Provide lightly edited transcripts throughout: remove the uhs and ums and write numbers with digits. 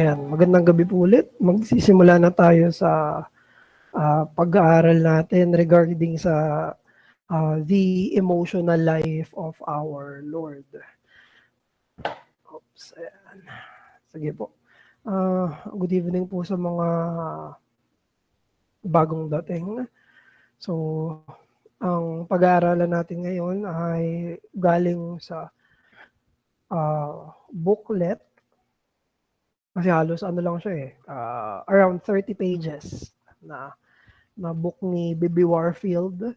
Ayan, magandang gabi po ulit. Magsisimula na tayo sa pag-aaral natin regarding sa the emotional life of our Lord. Oops, ayan. Sige po. Good evening po sa mga bagong dating. So, ang pag-aaralan natin ngayon ay galing sa booklet. Kasi halos lang siya around 30 pages na book ni Bibi Warfield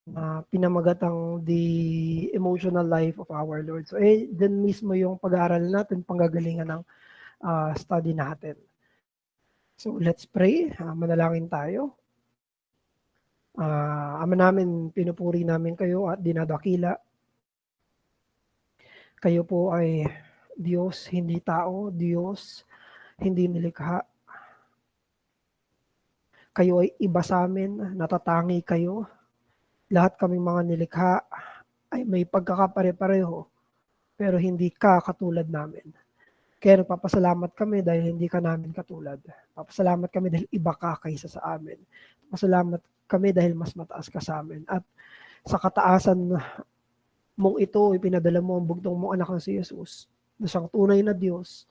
na pinamagatang The Emotional Life of Our Lord. So, dyan mismo yung pag-aaral natin, panggagalingan ng study natin. So, let's pray. Manalangin tayo. Ama namin, pinupuri namin kayo at dinadakila. Kayo po ay Diyos, hindi tao. Diyos, hindi nilikha. Kayo ay iba sa amin, natatangi kayo. Lahat kaming mga nilikha ay may pagkakapare-pareho, pero hindi ka katulad namin. Kaya nagpapasalamat kami dahil hindi ka namin katulad. Papasalamat kami dahil iba ka kaysa sa amin. Papasalamat kami dahil mas mataas ka sa amin. At sa kataasan mong ito, ipinadala mo ang bugtong mong anak na si Jesus, na siyang tunay na Diyos,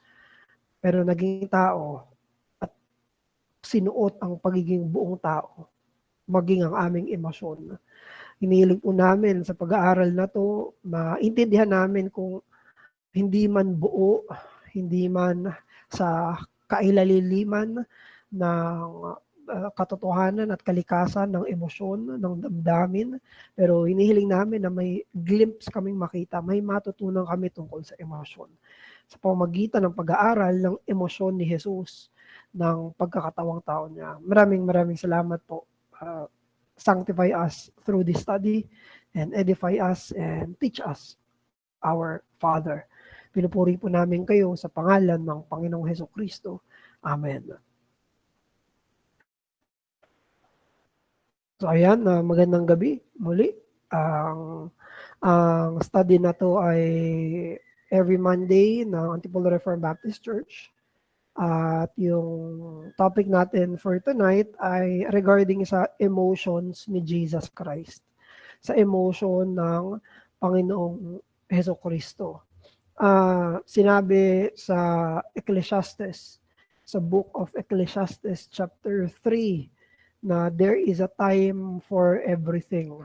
pero naging tao at sinuot ang pagiging buong tao, maging ang aming emosyon. Hinihiling po namin sa pag-aaral na to, maintindihan namin kung hindi man buo, hindi man sa kailaliliman ng katotohanan at kalikasan ng emosyon, ng damdamin, pero hinihiling namin na may glimpse kaming makita, may matutunan kami tungkol sa emosyon. Sa pamamagitan ng pag-aaral ng emosyon ni Jesus, ng pagkakatawang tao niya. Maraming salamat po. Sanctify us through this study and edify us and teach us, our Father. Pinupuri po namin kayo sa pangalan ng Panginoong Hesukristo. Amen. So ayan, magandang gabi muli. Ang study na to ay every Monday ng Antipolo Reformed Baptist Church. At yung topic natin for tonight ay regarding sa emotions ni Jesus Christ. Sa emotion ng Panginoong Hesukristo. Sinabi sa Ecclesiastes, sa book of Ecclesiastes chapter 3, na there is a time for everything.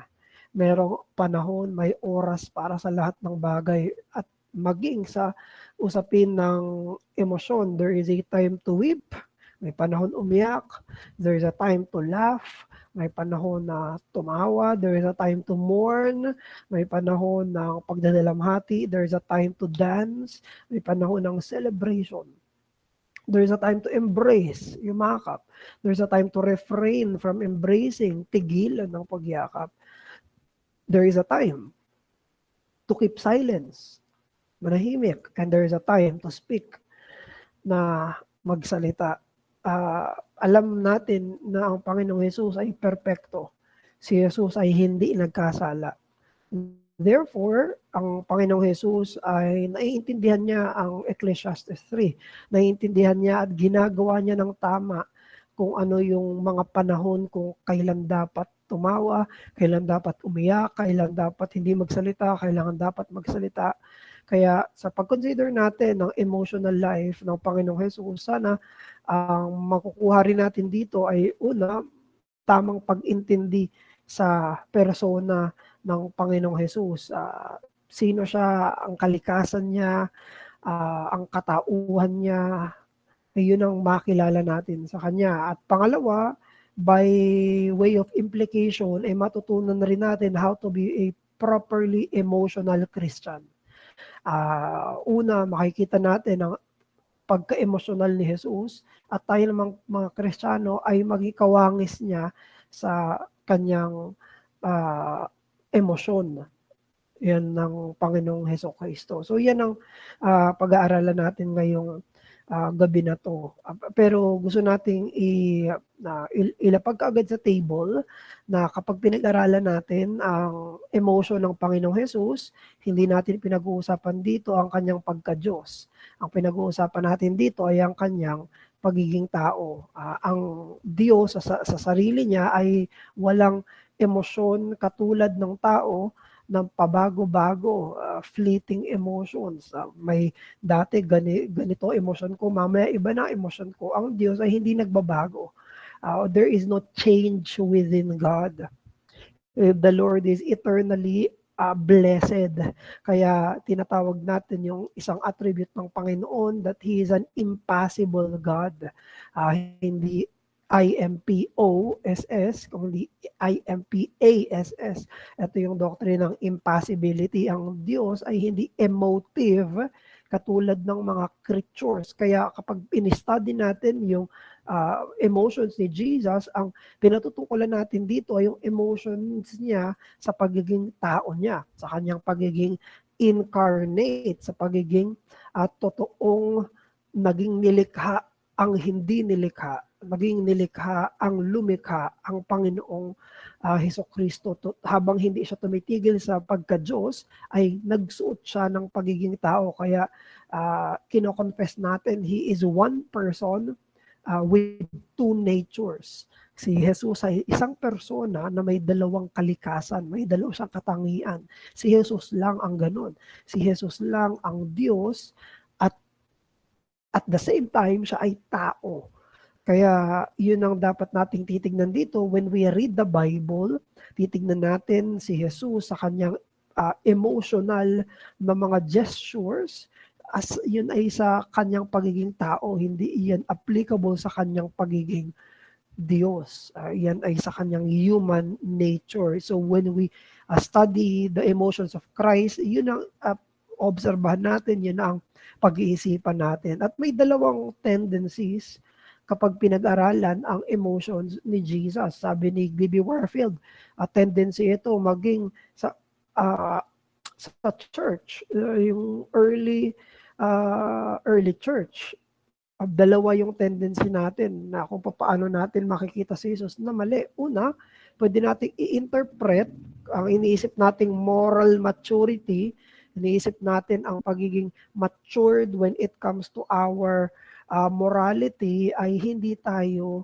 Merong panahon, may oras para sa lahat ng bagay. At maging sa usapin ng emosyon, there is a time to weep, may panahon umiyak, there is a time to laugh, may panahon na tumawa, there is a time to mourn, may panahon ng pagdadalamhati, there is a time to dance, may panahon ng celebration. There is a time to embrace, yumakap. There is a time to refrain from embracing, tigilan ng pagyakap. There is a time to keep silence, manahimik, and there is a time to speak, na magsalita. Alam natin na ang Panginoong Jesus ay perpekto. Si Jesus ay hindi nagkasala. Therefore, ang Panginoong Jesus ay naiintindihan niya ang Ecclesiastes 3. Naiintindihan niya at ginagawa niya ng tama kung ano yung mga panahon kung kailan dapat tumawa, kailan dapat umiyak, kailan dapat hindi magsalita, kailan dapat magsalita. Kaya sa pag-consider natin ng emotional life ng Panginoong Jesus, sana ang makukuha rin natin dito ay una, tamang pag-intindi sa persona ng Panginoong Jesus. Sino siya, ang kalikasan niya, ang katauhan niya, yun ang makilala natin sa kanya. At pangalawa, by way of implication, ay matutunan rin natin how to be a properly emotional Christian. Una, makikita natin ang pagka-emotional ni Jesus at tayo namang mga Kristiyano ay magikawangis niya sa kanyang emosyon. Yan ng Panginoong Hesukristo. So yan ang pag-aaralan natin ngayong gabi na to. Pero gusto nating ilapag agad sa table na kapag pinag-aralan natin ang emotion ng Panginoong Jesus, hindi natin pinag-uusapan dito ang kanyang pagka-Diyos. Ang pinag-uusapan natin dito ay ang kanyang pagiging tao. Ang Diyos sa sarili niya ay walang emosyon katulad ng tao ng pabago-bago, fleeting emotions. May dati ganito emosyon ko, mamaya iba na emosyon ko. Ang Diyos ay hindi nagbabago. There is no change within God. The Lord is eternally blessed. Kaya tinatawag natin yung isang attribute ng Panginoon that He is an impassible God. Hindi IMPOSS, kundi IMPASS. Ito yung doctrine ng impassibility. Ang Diyos ay hindi emotive katulad ng mga creatures. Kaya kapag in-study natin yung emotions ni Jesus, ang pinatutukulan natin dito ay yung emotions niya sa pagiging tao niya, sa kanyang pagiging incarnate, sa pagiging totoong naging nilikha ang hindi nilikha, maging nilikha ang lumikha, ang Panginoong Hesukristo. Habang hindi siya tumitigil sa pagka-Diyos, ay nagsuot siya ng pagiging tao. Kaya kino-confess natin, He is one person with two natures. Si Jesus ay isang persona na may dalawang kalikasan, may dalawang siyang katangian. Si Jesus lang ang ganun. Si Jesus lang ang Diyos at the same time, siya ay tao. Kaya yun ang dapat nating titignan dito. When we read the Bible, titignan natin si Jesus sa kanyang emotional na mga gestures as yun ay sa kanyang pagiging tao. Hindi yan applicable sa kanyang pagiging Diyos. Yan ay sa kanyang human nature. So when we study the emotions of Christ, yun ang obserbahan natin, yun ang pag-iisipan natin. At may dalawang tendencies kapag pinag-aralan ang emotions ni Jesus. Sabi ni B.B. Warfield, tendency ito maging sa church, yung early church. Dalawa yung tendency natin na kung paano natin makikita si Jesus na mali. Una, pwede nating i-interpret ang iniisip nating moral maturity. Iniisip natin ang pagiging matured when it comes to our morality ay hindi tayo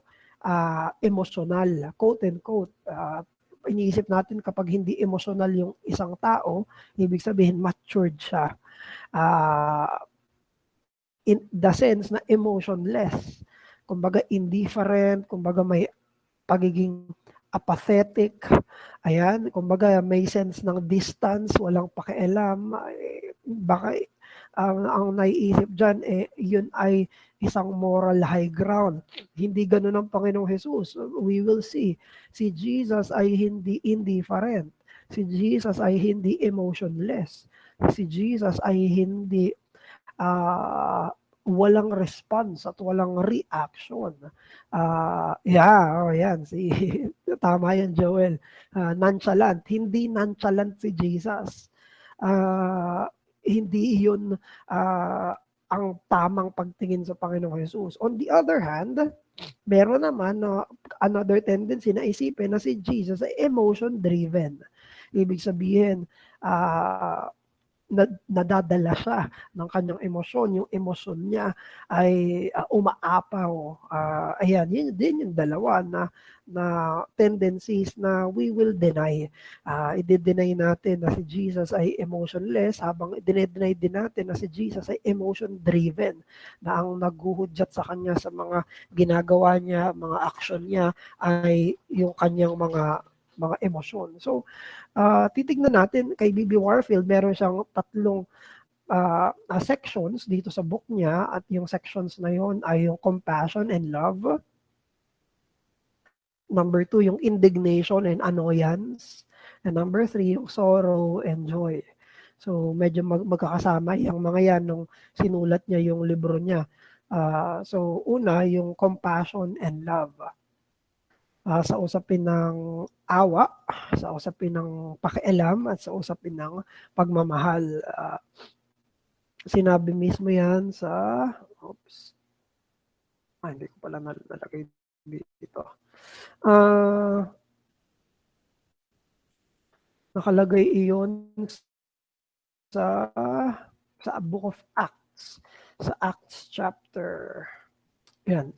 emotional, quote and quote. Iniisip natin kapag hindi emotional yung isang tao, ibig sabihin matured siya. In the sense na emotionless. Kumbaga indifferent, kumbaga may pagiging apathetic. Ayan, kumbaga may sense ng distance, walang pakialam. Baka ang naiisip dyan, yun ay isang moral high ground. Hindi ganun ang Panginoong Jesus. We will see. Si Jesus ay hindi indifferent. Si Jesus ay hindi emotionless. Si Jesus ay hindi walang response at walang reaction. Yan. Tama yan, Joel. Nonchalant. Hindi nonchalant si Jesus. Hindi yun ang tamang pagtingin sa Panginoong Jesus. On the other hand, meron naman another tendency na isipin na si Jesus ay emotion-driven. Ibig sabihin, nadadala siya ng kanyang emosyon. Yung emosyon niya ay umaapaw. Ayan, yun din yung dalawa na tendencies na we will deny. I-deny natin na si Jesus ay emotionless habang i-deny din natin na si Jesus ay emotion-driven, na ang naghuhudyat sa kanya sa mga ginagawa niya, mga action niya ay yung kanyang mga emosyon. So, titignan natin kay B.B. Warfield, meron siyang tatlong sections dito sa book niya at yung sections na yon ay yung compassion and love. Number 2, yung indignation and annoyance. And number 3, yung sorrow and joy. So, medyo magkakasama yung mga yan nung sinulat niya yung libro niya. So, una, yung compassion and love. Sa usapin ng awa, sa usapin ng pakialam, at sa usapin ng pagmamahal. Sinabi mismo yan sa Oops. Hindi ko pala nalagay dito. Nakalagay iyon sa Book of Acts. Sa Acts chapter 10,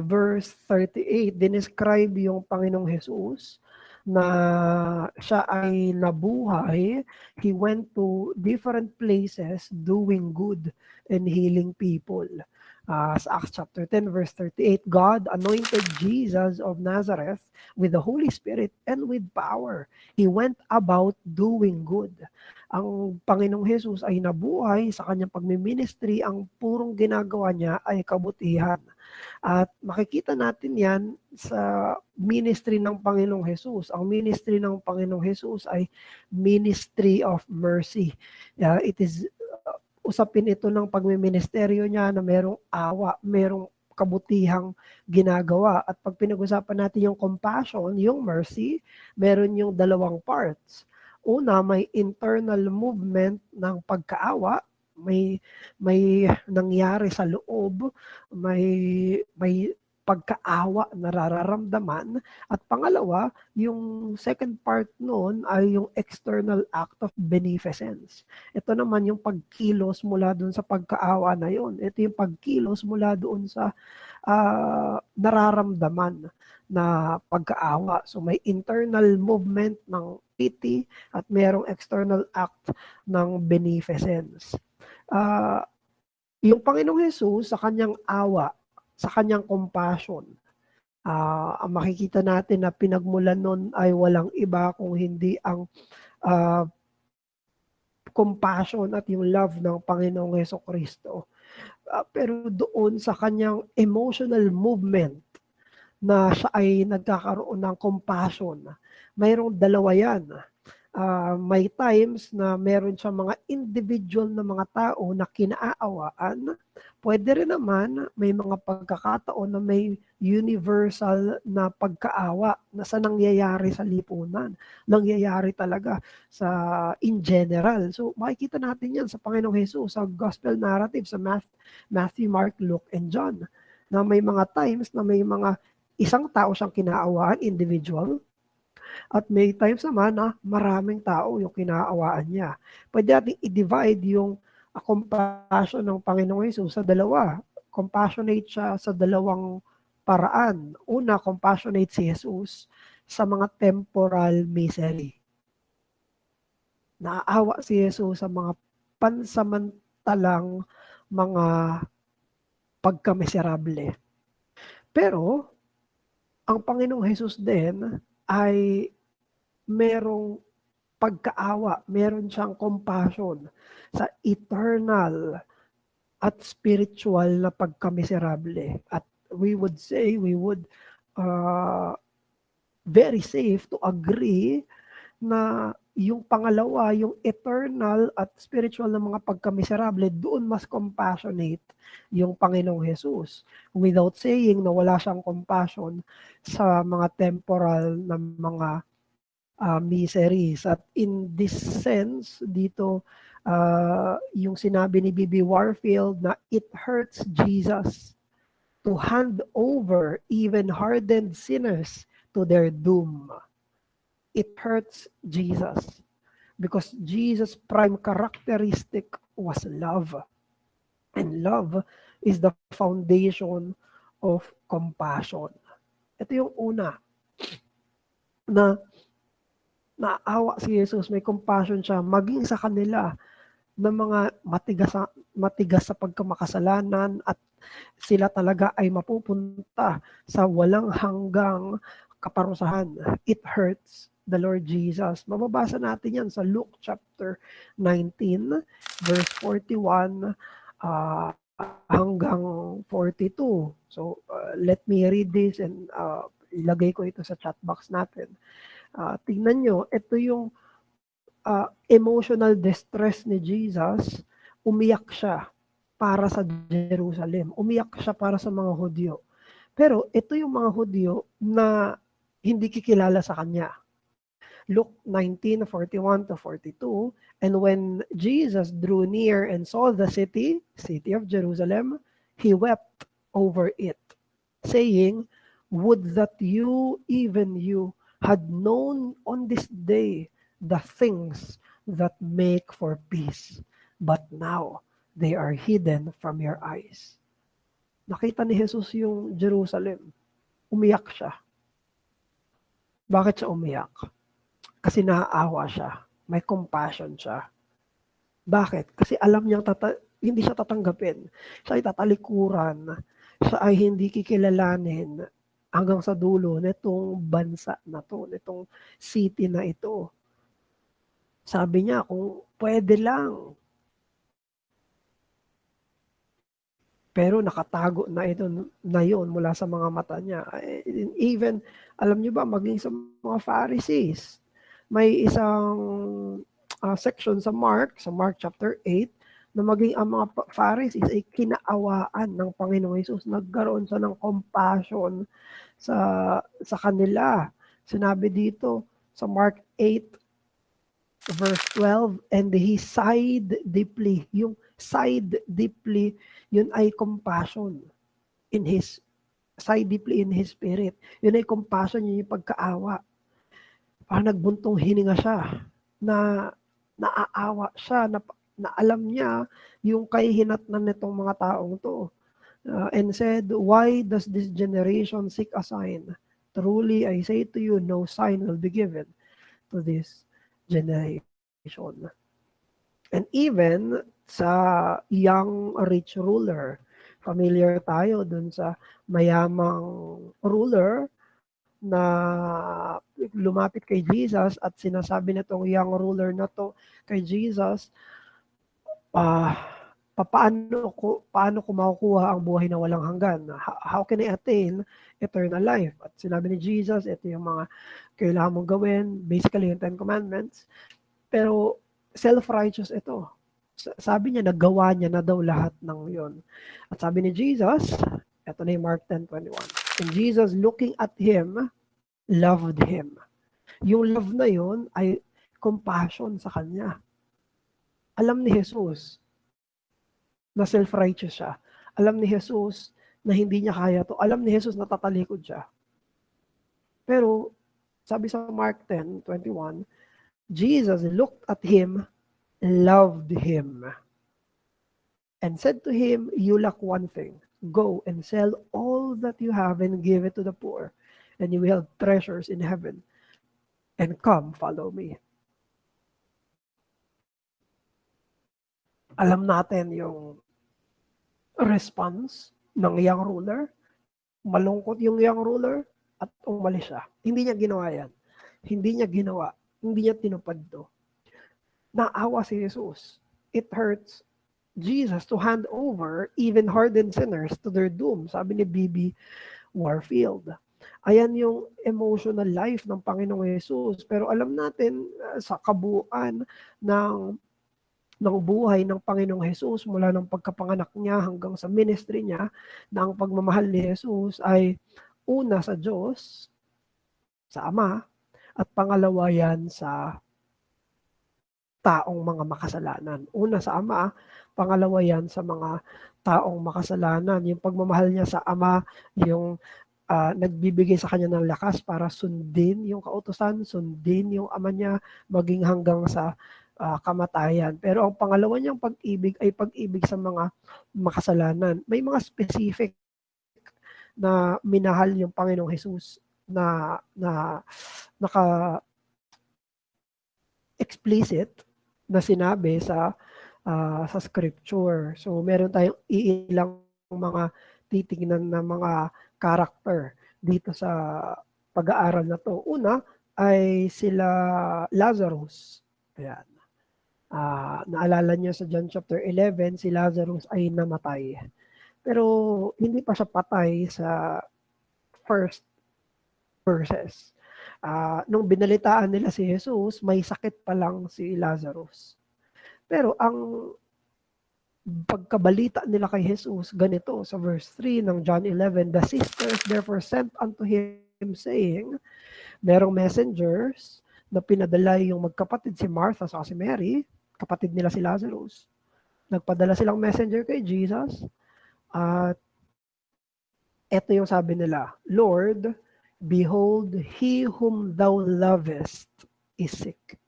verse 38, dinescribe yung Panginoong Jesus na siya ay nabuhay. He went to different places doing good and healing people. Sa Acts chapter 10, verse 38, God anointed Jesus of Nazareth with the Holy Spirit and with power. He went about doing good. Ang Panginoong Jesus ay nabuhay, sa kanyang pagmiministry, ang purong ginagawa niya ay kabutihan. At makikita natin yan sa ministry ng Panginoong Jesus. Ang ministry ng Panginoong Jesus ay ministry of mercy. It is usapin ito ng pagmiministeryo niya na merong awa, merong kabutihang ginagawa. At pag pinag-usapan natin yung compassion, yung mercy, meron yung dalawang parts. Una, may internal movement ng pagkaawa, may nangyari sa loob, may pagkaawa na nararamdaman. At pangalawa, yung second part noon ay yung external act of beneficence. Ito naman yung pagkilos mula doon sa pagkaawa na yon. Ito yung pagkilos mula doon sa nararamdaman na pagkaawa. So may internal movement ng pity at merong external act ng beneficence. Yung Panginoong Jesus sa kanyang awa, sa kanyang compassion, ang makikita natin na pinagmulan nun ay walang iba kung hindi ang compassion at yung love ng Panginoong Hesukristo. Pero doon sa kanyang emotional movement na siya ay nagkakaroon ng compassion, mayroong dalawa yan. May times na meron siya mga individual na mga tao na kinaawaan. Pwede rin naman may mga pagkakataon na may universal na pagkaawa na sa nangyayari sa lipunan. Nangyayari talaga sa in general. So makikita natin yan sa Panginoong Jesus, sa gospel narrative, sa Matthew, Mark, Luke, and John. Na may mga times na may mga isang tao siyang kinaawaan, individual. At may times naman na maraming tao yung kinaawaan niya. Pwede natin i-divide yung compassion ng Panginoong Jesus sa dalawa. Compassionate siya sa dalawang paraan. Una, compassionate si Jesus sa mga temporal misery. Naaawa si Jesus sa mga pansamantalang mga pagkamiserable. Pero, ang Panginoong Jesus din ay merong pagkaawa, meron siyang compassion sa eternal at spiritual na pagkamiserable. At we would very safe to agree na yung pangalawa, yung eternal at spiritual na mga pagkamiserable, doon mas compassionate yung Panginoong Jesus. Without saying na wala siyang compassion sa mga temporal na mga miseries. At in this sense, dito, yung sinabi ni B.B. Warfield na it hurts Jesus to hand over even hardened sinners to their doom. It hurts Jesus because Jesus' prime characteristic was love. And love is the foundation of compassion. Ito yung una na naawa si Jesus, may compassion siya maging sa kanila na mga matigas sa pagkamakasalanan at sila talaga ay mapupunta sa walang hanggang kaparusahan. It hurts the Lord Jesus. Mababasa natin yan sa Luke chapter 19 verse 41 hanggang 42. So let me read this and ilagay ko ito sa chat box natin. Tingnan nyo, ito yung emotional distress ni Jesus. Umiyak siya para sa Jerusalem. Umiyak siya para sa mga Hudyo. Pero ito yung mga Hudyo na hindi kikilala sa kanya. Luke 19:41-42, and when Jesus drew near and saw the city of Jerusalem, he wept over it, saying, would that you, even you, had known on this day the things that make for peace, but now they are hidden from your eyes. Nakita ni Jesus yung Jerusalem. Umiyak siya. Bakit siya umiyak? Kasi naaawa siya. May compassion siya. Bakit? Kasi alam niyang hindi siya tatanggapin. Siya ay tatalikuran. Siya ay hindi kikilalanin hanggang sa dulo nitong bansa na to, nitong city na ito. Sabi niya, kung pwede lang. Pero nakatago na ito na yun mula sa mga mata niya. Even, alam niyo ba, maging sa mga Pharisees, may isang section sa Mark chapter 8, na maging ang mga Pharisees ay kinaawaan ng Panginoong Hesus. Nagkaroon siya ng compassion sa kanila. Sinabi dito sa Mark 8, verse 12, and he sighed deeply. Yung sighed deeply, yun ay compassion sighed deeply in his spirit. Yun ay compassion, yun yung pagkaawa. Parang nagbuntong hininga siya, na naaawa siya, na alam niya yung kahihinatnan nitong mga taong to. And said, why does this generation seek a sign? Truly, I say to you, no sign will be given to this generation. And even sa young rich ruler, familiar tayo dun sa mayamang ruler na lumapit kay Jesus at sinasabi nitong young ruler na to kay Jesus, paano ko makukuha ang buhay na walang hanggan? How can I attain eternal life? At sinabi ni Jesus, ito yung mga kailangan mong gawin, basically yung 10 Commandments. Pero self-righteous ito. Sabi niya, nagawa niya na daw lahat ng yon. At sabi ni Jesus, ito na yung Mark 10:21. And Jesus, looking at him, loved him. Yung love na yon ay compassion sa kanya. Alam ni Jesus na self-righteous siya. Alam ni Jesus na hindi niya kaya to. Alam ni Jesus na tatalikod siya. Pero, sabi sa Mark 10:21, Jesus looked at him, loved him, and said to him, you lack one thing. Go and sell all that you have and give it to the poor, and you will have treasures in heaven. And come, follow me. Alam natin yung response ng young ruler. Malungkot yung young ruler at umalis siya. Hindi niya ginawa yan. Hindi niya tinupad to. Naawa si Jesus. It hurts Jesus to hand over even hardened sinners to their doom. Sabi ni B.B. Warfield. Ayan yung emotional life ng Panginoong Jesus. Pero alam natin sa kabuuan ng buhay ng Panginoong Jesus mula ng pagkapanganak niya hanggang sa ministry niya, na ang pagmamahal ni Jesus ay una sa Diyos, sa Ama, at pangalawa yan sa taong mga makasalanan. Una sa Ama, pangalawa yan sa mga taong makasalanan. Yung pagmamahal niya sa Ama, yung nagbibigay sa kanya ng lakas para sundin yung kautusan, sundin yung Ama niya, maging hanggang sa kamatayan. Pero ang pangalawa niyang pag-ibig ay pag-ibig sa mga makasalanan. May mga specific na minahal yung Panginoong Jesus na naka-explicit na sinabi sa scripture. So meron tayong iilang mga titignan na mga character dito sa pag-aaral na to. Una ay sila Lazarus. Ayan. Naalala niyo sa John chapter 11, si Lazarus ay namatay. Pero hindi pa siya patay sa first verses. Nung binalitaan nila si Jesus, may sakit pa lang si Lazarus. Pero ang pagkabalita nila kay Jesus, ganito sa verse 3 ng John 11, the sisters therefore sent unto him saying, merong messengers na pinadala yung magkapatid si Martha sa si Mary, kapatid nila si Lazarus. Nagpadala silang messenger kay Jesus at eto yung sabi nila, Lord, behold, he whom thou lovest is sick.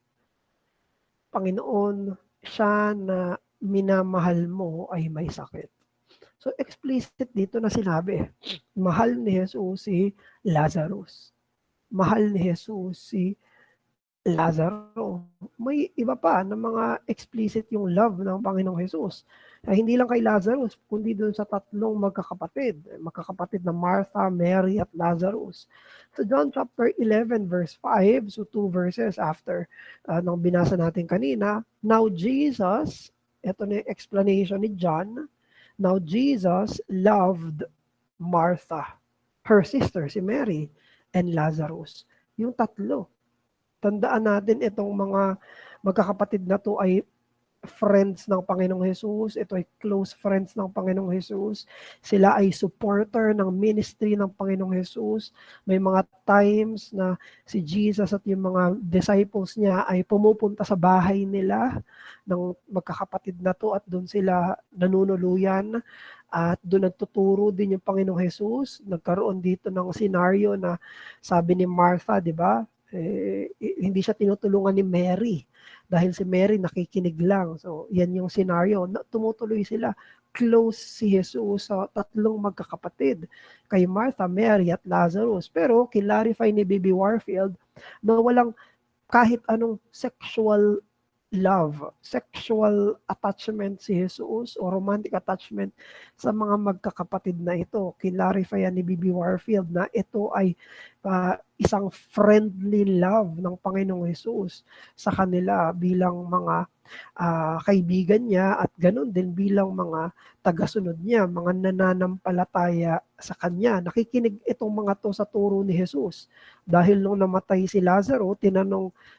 Panginoon, siya na minamahal mo ay may sakit. So explicit dito na sinabi, mahal ni Jesus si Lazarus. Mahal ni Jesus si Lazaro. May iba pa na mga explicit yung love ng Panginoong Jesus. Hindi lang kay Lazarus, kundi doon sa tatlong magkakapatid na Martha, Mary, at Lazarus. So John chapter 11 verse 5, so 2 verses after nung binasa natin kanina, now Jesus, ito na yung explanation ni John, now Jesus loved Martha, her sister, si Mary, and Lazarus. Yung tatlo. Tandaan natin itong mga magkakapatid na to ay friends ng Panginoong Jesus. Ito ay close friends ng Panginoong Jesus. Sila ay supporter ng ministry ng Panginoong Jesus. May mga times na si Jesus at yung mga disciples niya ay pumupunta sa bahay nila ng magkakapatid na to at doon sila nanunuluyan at doon nagtuturo din yung Panginoong Jesus. Nagkaroon dito ng scenario na sabi ni Martha, di ba? Hindi siya tinutulungan ni Mary dahil si Mary nakikinig lang. So, yan yung scenario. Tumutuloy sila. Close si Jesus sa tatlong magkakapatid. Kay Martha, Mary, at Lazarus. Pero, kilarify ni Bibi Warfield na walang kahit anong sexual love, sexual attachment si Jesus o romantic attachment sa mga magkakapatid na ito. Kilarify ni Bibi Warfield na ito ay isang friendly love ng Panginoong Jesus sa kanila bilang mga kaibigan niya at ganun din bilang mga tagasunod niya, mga nananampalataya sa kanya. Nakikinig itong mga to sa turo ni Jesus. Dahil nung namatay si Lazaro,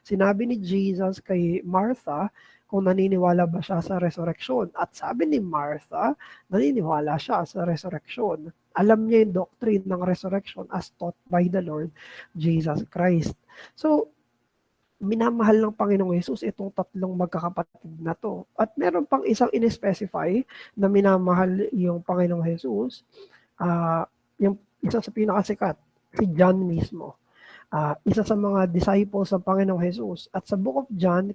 sinabi ni Jesus kay Martha kung naniniwala ba siya sa resurrection. At sabi ni Martha, naniniwala siya sa resurrection. Alam niya yung doctrine ng resurrection as taught by the Lord Jesus Christ. So, minamahal ng Panginoong Jesus itong tatlong magkakapatid na to. At meron pang isang in-specify na minamahal yung Panginoong Jesus. Yung isa sa pinakasikat, si John mismo. Isa sa mga disciples ng Panginoong Jesus. At sa Book of John,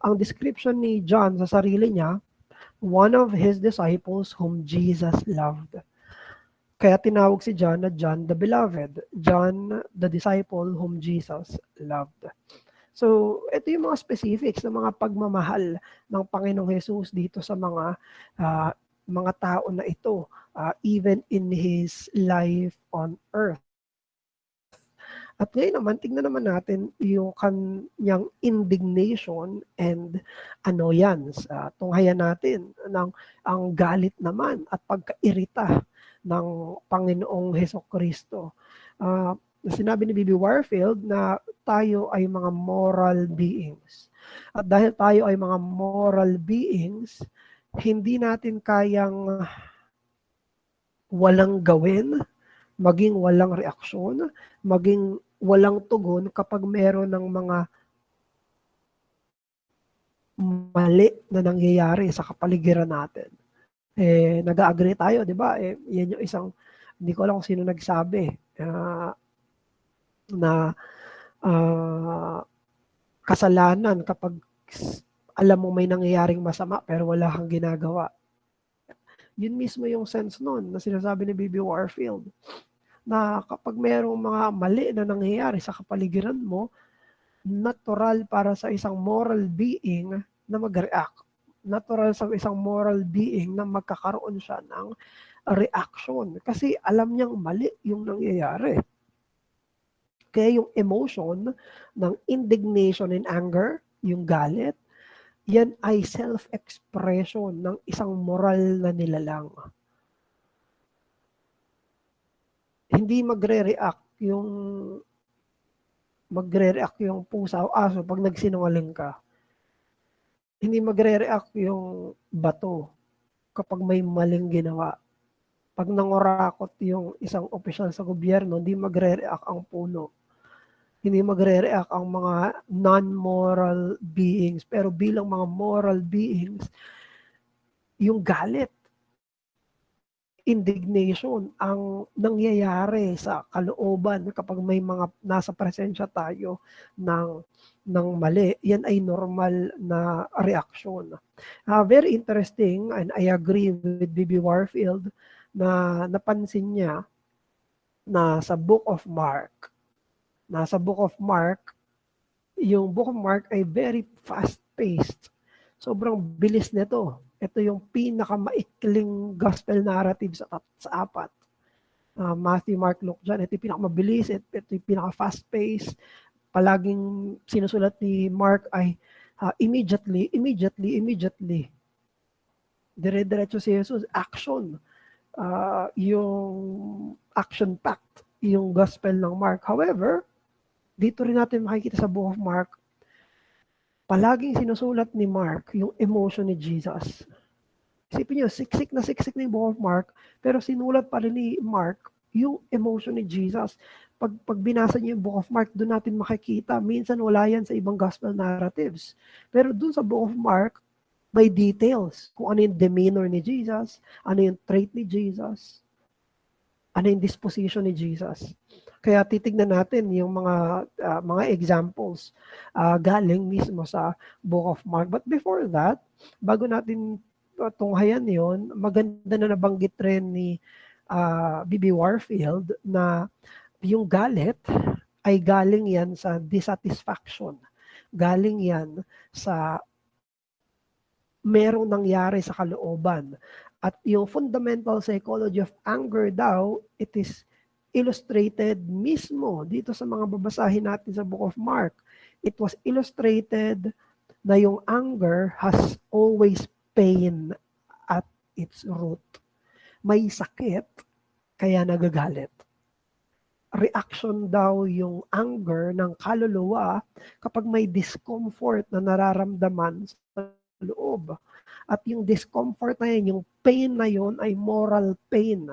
ang description ni John sa sarili niya, one of his disciples whom Jesus loved. Kaya tinawag si John na John the Beloved. John, the disciple whom Jesus loved. So, ito yung mga specifics ng mga pagmamahal ng Panginoong Jesus dito sa mga tao na ito, even in His life on earth. At ngayon naman, tingnan naman natin yung kanyang indignation and annoyance. Tunghayan natin ang galit naman at pagkairita ng Panginoong Hesukristo. Sinabi ni Bibi Warfield na tayo ay mga moral beings. At dahil tayo ay mga moral beings, hindi natin kayang walang gawin, maging walang reaksyon, maging walang tugon kapag meron ng mga mali na nangyayari sa kapaligiran natin. Nag-agree tayo, di ba? Yan yung isang, hindi ko alam kung sino nagsabi, na kasalanan kapag alam mo may nangyayaring masama pero wala kang ginagawa. Yun mismo yung sense nun na sinasabi ni Bibi Warfield na kapag mayroong mga mali na nangyayari sa kapaligiran mo, natural para sa isang moral being na mag-react. Natural sa isang moral being na magkakaroon siya ng reaction kasi alam niyang mali yung nangyayari. Kaya yung emotion ng indignation and anger, yung galit, yan ay self-expression ng isang moral na nilalang. Hindi magre-react yung pusa o aso pag nagsinungaling ka. Hindi magre-react yung bato kapag may maling ginawa. Pag nangurakot yung isang opisyal sa gobyerno, hindi magre-react ang puno. hindi magre-react ang mga non-moral beings. Pero bilang mga moral beings, yung galit, indignation ang nangyayari sa kalooban kapag may mga nasa presensya tayo ng mali. Yan ay normal na reaksyon. Very interesting, and I agree with B.B. Warfield na napansin niya na sa Book of Mark, yung Book of Mark ay very fast-paced. Sobrang bilis nito. Ito yung pinakamaikling gospel narrative sa apat. Matthew, Mark, Luke, John. Ito yung pinakamabilis. Ito yung pinaka-fast-paced. Palaging sinusulat ni Mark ay immediately. Dire-diretso si Jesus. Action. Yung action-packed yung gospel ng Mark. However, dito rin natin makikita sa Book of Mark, palaging sinusulat ni Mark yung emotion ni Jesus. Isipin nyo, siksik na yung Book of Mark, pero sinulat pa rin ni Mark yung emotion ni Jesus. Pag binasa niyo yung Book of Mark, doon natin makikita. Minsan wala yan sa ibang gospel narratives. Pero doon sa Book of Mark, may details kung ano yung demeanor ni Jesus, ano yung trait ni Jesus, ano yung disposition ni Jesus. Kaya titignan natin yung mga examples galing mismo sa Book of Mark. But before that, bago natin tunghayan yon, maganda na nabanggit rin ni B.B. Warfield na yung galit ay galing yan sa dissatisfaction. Galing yan sa merong nangyari sa kalooban. At yung fundamental psychology of anger daw, it is illustrated mismo dito sa mga babasahin natin sa Book of Mark. It was illustrated na yung anger has always pain at its root. May sakit, kaya nagagalit. Reaction daw yung anger ng kaluluwa kapag may discomfort na nararamdaman sa loob. At yung discomfort na yun, yung pain na yun ay moral pain.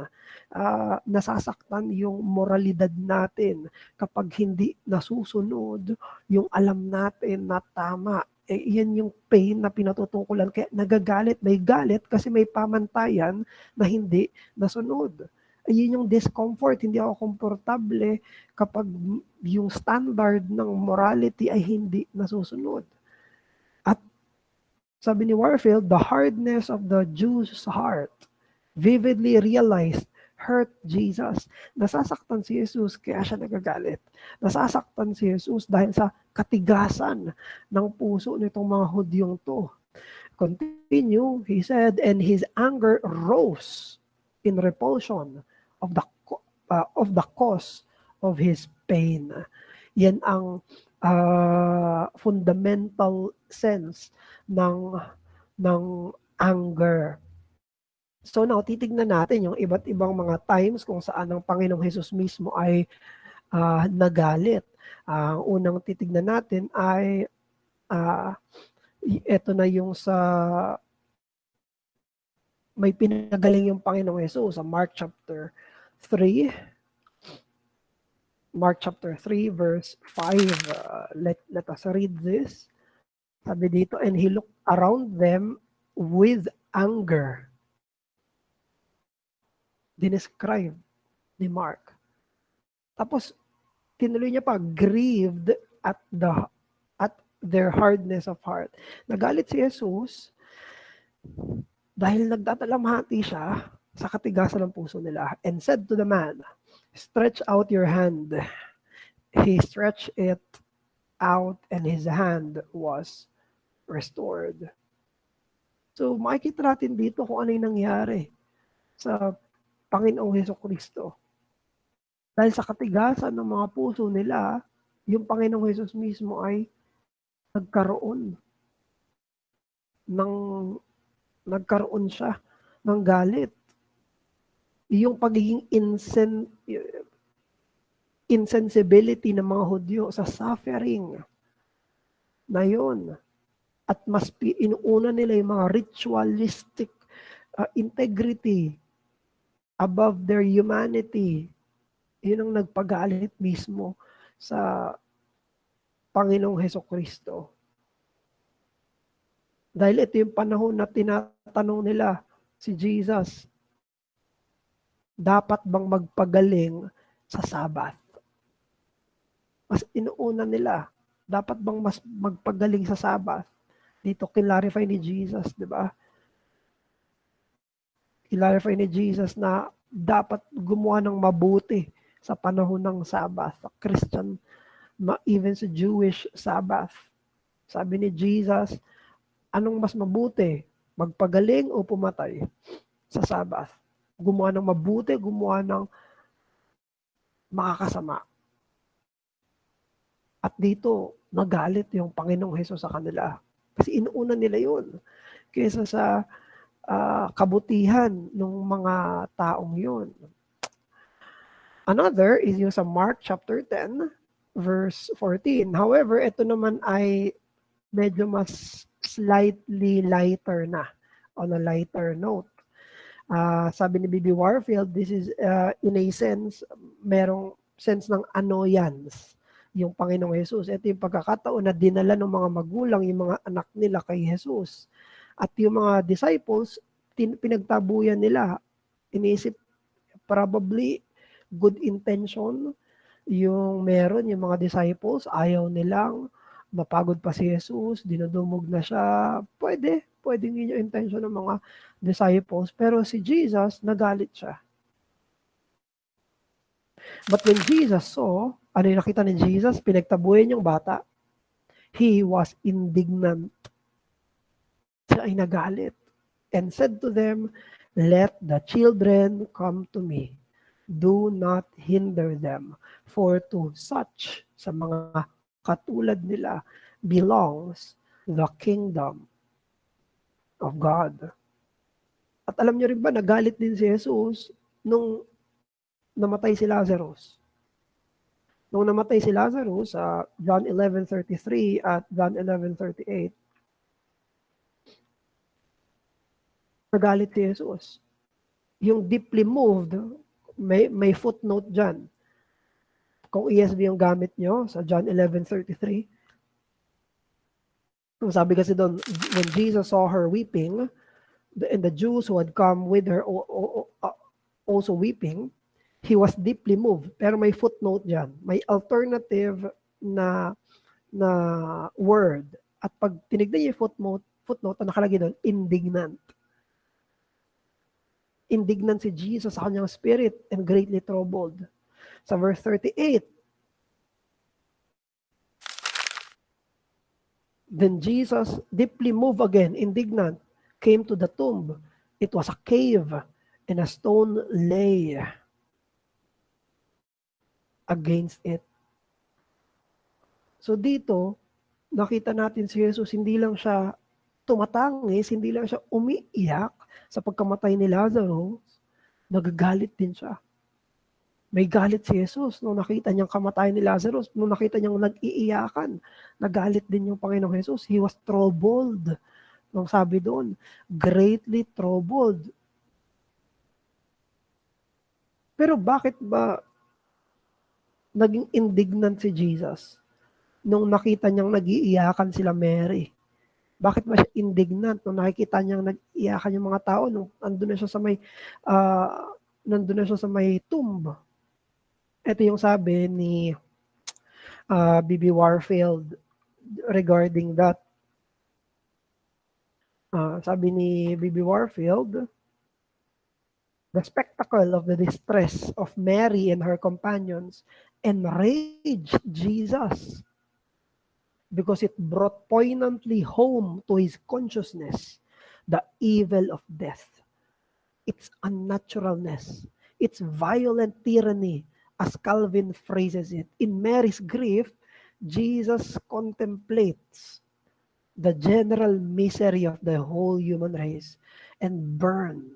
Nasasaktan yung moralidad natin kapag hindi nasusunod yung alam natin na tama. Yan yung pain na pinatutukulan. Kaya nagagalit, may galit kasi may pamantayan na hindi nasunod. Yun yung discomfort, hindi ako komportable kapag yung standard ng morality ay hindi nasusunod. At sabi ni Warfield, the hardness of the Jew's heart vividly realized hurt Jesus. Nasasaktan si Jesus kaya siya nagagalit. Nasasaktan si Jesus dahil sa katigasan ng puso nitong mga Hudyong to. Continue, he said, and his anger rose in repulsion of the cause of his pain. Yan ang fundamental sense ng anger. So now, titignan natin yung iba't ibang mga times kung saan ang Panginoong Hesus mismo ay nagalit. Ang unang titignan natin ay ito na yung sa may pinagaling yung Panginoong Hesus sa Mark chapter 3. Mark chapter 3 verse 5. Let us read this. Sabi dito, and he looked around them with anger. Dinescribe ni Mark. Tapos, tinuloy niya pa, grieved at their hardness of heart. Nagalit si Jesus dahil nagdatalamhati siya sa katigasan ng puso nila and said to the man, stretch out your hand. He stretched it out and his hand was restored. So makikita natin dito kung ano yung nangyari sa Panginoong Hesukristo. Dahil sa katigasan ng mga puso nila, yung Panginoong Hesus mismo ay nagkaroon siya ng galit. Yung pagiging insensibility ng mga Hudyo sa suffering na yun. At mas inuuna nila yung mga ritualistic integrity above their humanity. Yun ang nagpagalit mismo sa Panginoong Hesukristo. Dahil ito yung panahon na tinatanong nila si Jesus, dapat bang magpagaling sa Sabat? Mas inuuna nila, dapat bang mas magpagaling sa Sabat? Dito clarify ni Jesus, di ba? Clarify ni Jesus na dapat gumawa ng mabuti sa panahon ng Sabbath, sa Christian, even sa Jewish Sabbath. Sabi ni Jesus, anong mas mabuti? Magpagaling o pumatay sa Sabbath? Gumawa ng mabuti, gumawa ng makakasama. At dito, nagalit yung Panginoong Hesus sa kanila. Kasi inuuna nila yun. Kaysa sa kabutihan ng mga taong yun. Another is yung sa Mark chapter 10, verse 14. However, ito naman ay medyo mas slightly lighter na, on a lighter note. Sabi ni B.B. Warfield, this is in a sense, merong sense ng annoyance yung Panginoong Jesus. Ito yung pagkakataon na dinala ng mga magulang yung mga anak nila kay Jesus. At yung mga disciples, pinagtabuyan nila. Iniisip, probably good intention yung meron, yung mga disciples, ayaw nilang mapagod pa si Jesus, dinudumog na siya. Pwedeng yun yung intention ng mga disciples. Pero si Jesus, nagalit siya. But when Jesus saw, ano yung nakita ni Jesus? Pinagtabuyan yung bata. He was indignant. Siya ay nagalit and said to them, let the children come to me. Do not hinder them, for to such, sa mga katulad nila, belongs the kingdom of God. At alam niyo rin ba, nagalit din si Jesus nung namatay si Lazarus. Nung namatay si Lazarus sa John 11:33 at John 11:38, nagalit si Jesus. Yung deeply moved, may footnote dyan. Kung ESV yung gamit nyo sa John 11:33, sabi kasi doon, when Jesus saw her weeping, and the Jews who had come with her also weeping, he was deeply moved. Pero may footnote dyan. May alternative na word. At pag tinignan yung footnote na nakalagay doon, indignant. Indignant si Jesus sa kanyang spirit and greatly troubled. Sa verse 38, then Jesus, deeply moved again, indignant, came to the tomb. It was a cave, and a stone lay against it. So dito, nakita natin si Jesus, hindi lang siya tumatangis, hindi lang siya umiiyak sa pagkamatay ni Lazarus, nagagalit din siya. May galit si Jesus nung nakita niyang kamatayan ni Lazarus, nung nakita niyang nag-iiyakan, nagalit din yung Panginoong Jesus. He was troubled. Nung sabi doon, greatly troubled. Pero bakit ba naging indignant si Jesus nung nakita niyang nag-iiyakan sila Mary? Bakit ba siya indignant nung nakikita niyang nag-iyakan yung mga tao nung nandun na siya sa may tomb? Ito yung sabi ni B.B. Warfield regarding that. Sabi ni B.B. Warfield, the spectacle of the distress of Mary and her companions enraged Jesus because it brought poignantly home to his consciousness the evil of death, its unnaturalness, its violent tyranny, as Calvin phrases it. In Mary's grief, Jesus contemplates the general misery of the whole human race and burns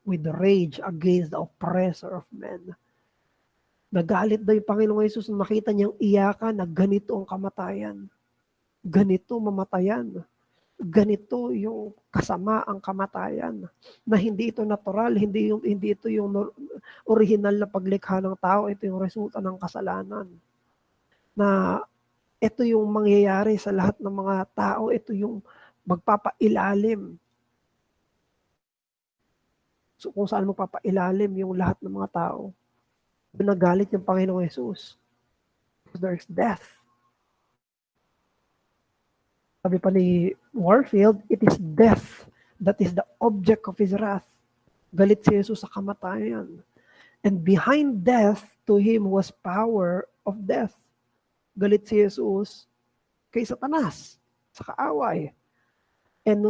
with rage against the oppressor of men. Nagalit daw yung Panginoong Jesus nung makita niyang iyakan na ganito ang kamatayan. Ganito mamatayan. Ganito yung kasama ang kamatayan. Na hindi ito natural, hindi ito yung original na paglikha ng tao, ito yung resulta ng kasalanan. Na ito yung mangyayari sa lahat ng mga tao. Ito yung magpapailalim. So kung saan magpapailalim yung lahat ng mga tao, doon nagalit yung Panginoong Jesus. There's death. Sabi pa ni Warfield, it is death that is the object of His wrath. Galit si Jesus sa kamatayan. And behind death, to Him was power of death. Galit si Jesus kay Satanas, sa kaaway. And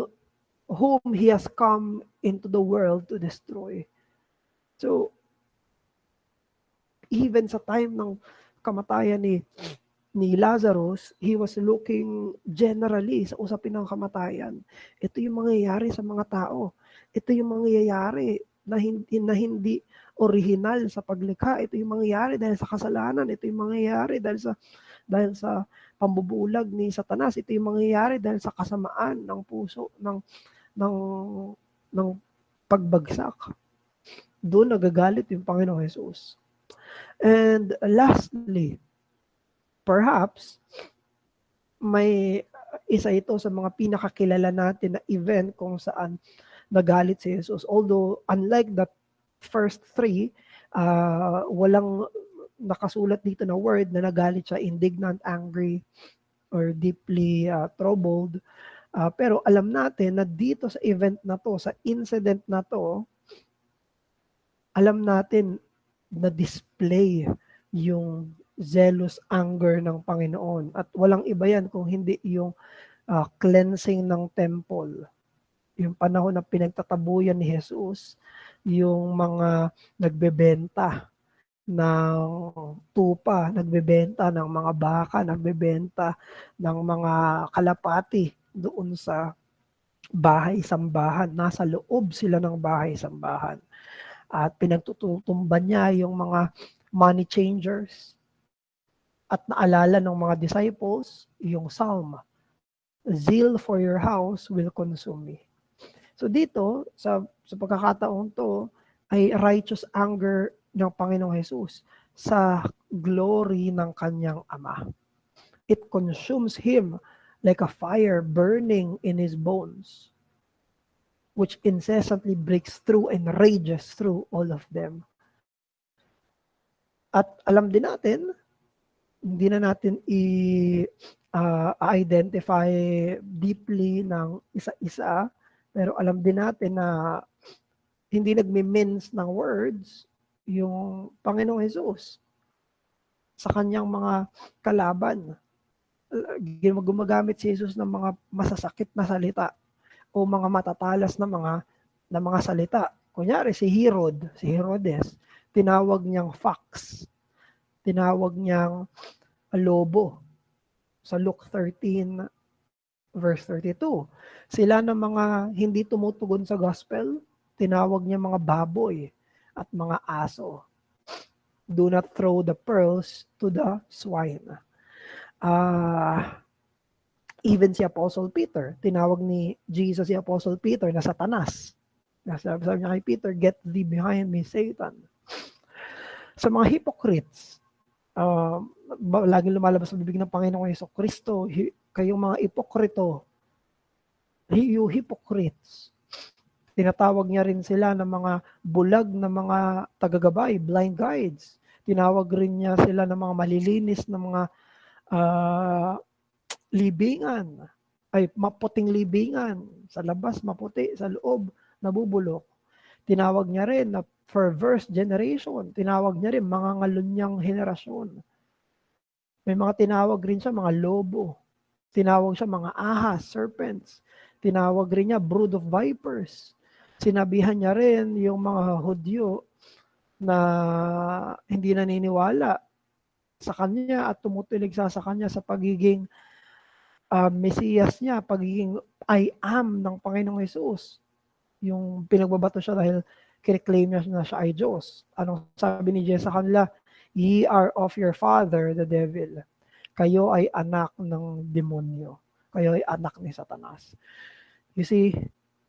whom He has come into the world to destroy. So, even sa time ng kamatayan ni Lazarus, he was looking generally sa usapin ng kamatayan. Ito yung mangyayari sa mga tao. Ito yung mangyayari na hindi original sa paglikha. Ito yung mangyayari dahil sa kasalanan. Ito yung mangyayari dahil sa pambubulag ni Satanas. Ito yung mangyayari dahil sa kasamaan ng puso ng pagbagsak. Doon nagagalit yung Panginoong Jesus. And lastly, perhaps, may isa ito sa mga pinakakilala natin na event kung saan nagalit si Jesus. Although, unlike the first three, walang nakasulat dito na word na nagalit siya, indignant, angry, or deeply troubled. Pero alam natin na dito sa event na to, sa incident na to, alam natin na display yung zealous anger ng Panginoon. At walang iba yan kung hindi yung cleansing ng temple. Yung panahon na pinagtatabuyan ni Jesus, yung mga nagbebenta ng tupa, nagbebenta ng mga baka, nagbebenta ng mga kalapati doon sa bahay-sambahan. Nasa loob sila ng bahay-sambahan. At pinagtutumban niya yung mga money changers. At naalala ng mga disciples, yung psalm, zeal for your house will consume me. So dito, sa pagkakataon to, ay righteous anger ng Panginoong Jesus sa glory ng kanyang Ama. It consumes Him like a fire burning in His bones, which incessantly breaks through and rages through all of them. At alam din natin, hindi na natin i-identify deeply ng isa-isa, pero alam din natin na hindi nagmi-mince ng words yung Panginoong Jesus sa kanyang mga kalaban. Gumagamit si Jesus ng mga masasakit na salita o mga matatalas na mga salita. Kunyari si Herodes, tinawag niyang fox. Tinawag niyang lobo. Sa Luke 13 verse 32. Sila na mga hindi tumutugon sa gospel, tinawag niya mga baboy at mga aso. Do not throw the pearls to the swine. Even si Apostle Peter, tinawag ni Jesus si Apostle Peter na Satanas. Sabi niya kay Peter, get thee behind me, Satan. Sa mga hypocrites, laging lumalabas sa bibig ng Panginoong Jesucristo, kayong mga ipokrito, you hypocrites. Tinatawag niya rin sila ng mga bulag na mga tagagabay, blind guides. Tinawag rin niya sila ng mga malilinis na mga libingan, ay maputing libingan. Sa labas maputi, sa loob nabubulok. Tinawag niya rin na perverse generation. Tinawag niya rin mga ngalunyang henerasyon. May mga tinawag rin siya mga lobo. Tinawag siya mga ahas, serpents. Tinawag rin niya brood of vipers. Sinabihan niya rin yung mga Hudyo na hindi naniniwala sa kanya at tumutulig sa kanya sa pagiging Mesiyas niya, pagiging I am ng Panginoong Jesus. Yung pinagbabato siya dahil kine-claim niya na siya ay Diyos. Anong sabi ni Jesus sa kanila? Ye are of your father, the devil. Kayo ay anak ng demonyo. Kayo ay anak ni Satanas. You see,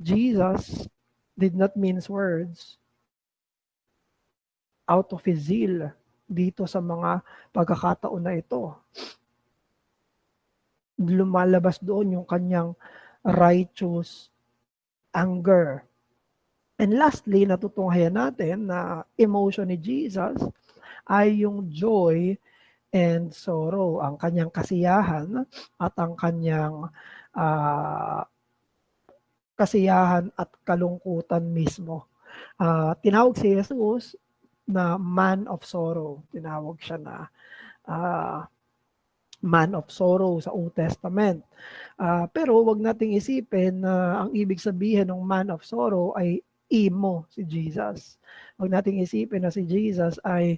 Jesus did not mince words out of His zeal dito sa mga pagkakataon na ito. lumalabas doon yung kanyang righteous anger. And lastly, natutunghayan natin na emotion ni Jesus ay yung joy and sorrow, ang kanyang kasiyahan at ang kanyang kasiyahan at kalungkutan mismo. Tinawag si Jesus na man of sorrow. Tinawag siya na man of sorrow sa Old Testament. Pero wag nating isipin na ang ibig sabihin ng man of sorrow ay emo si Jesus. Wag nating isipin na si Jesus ay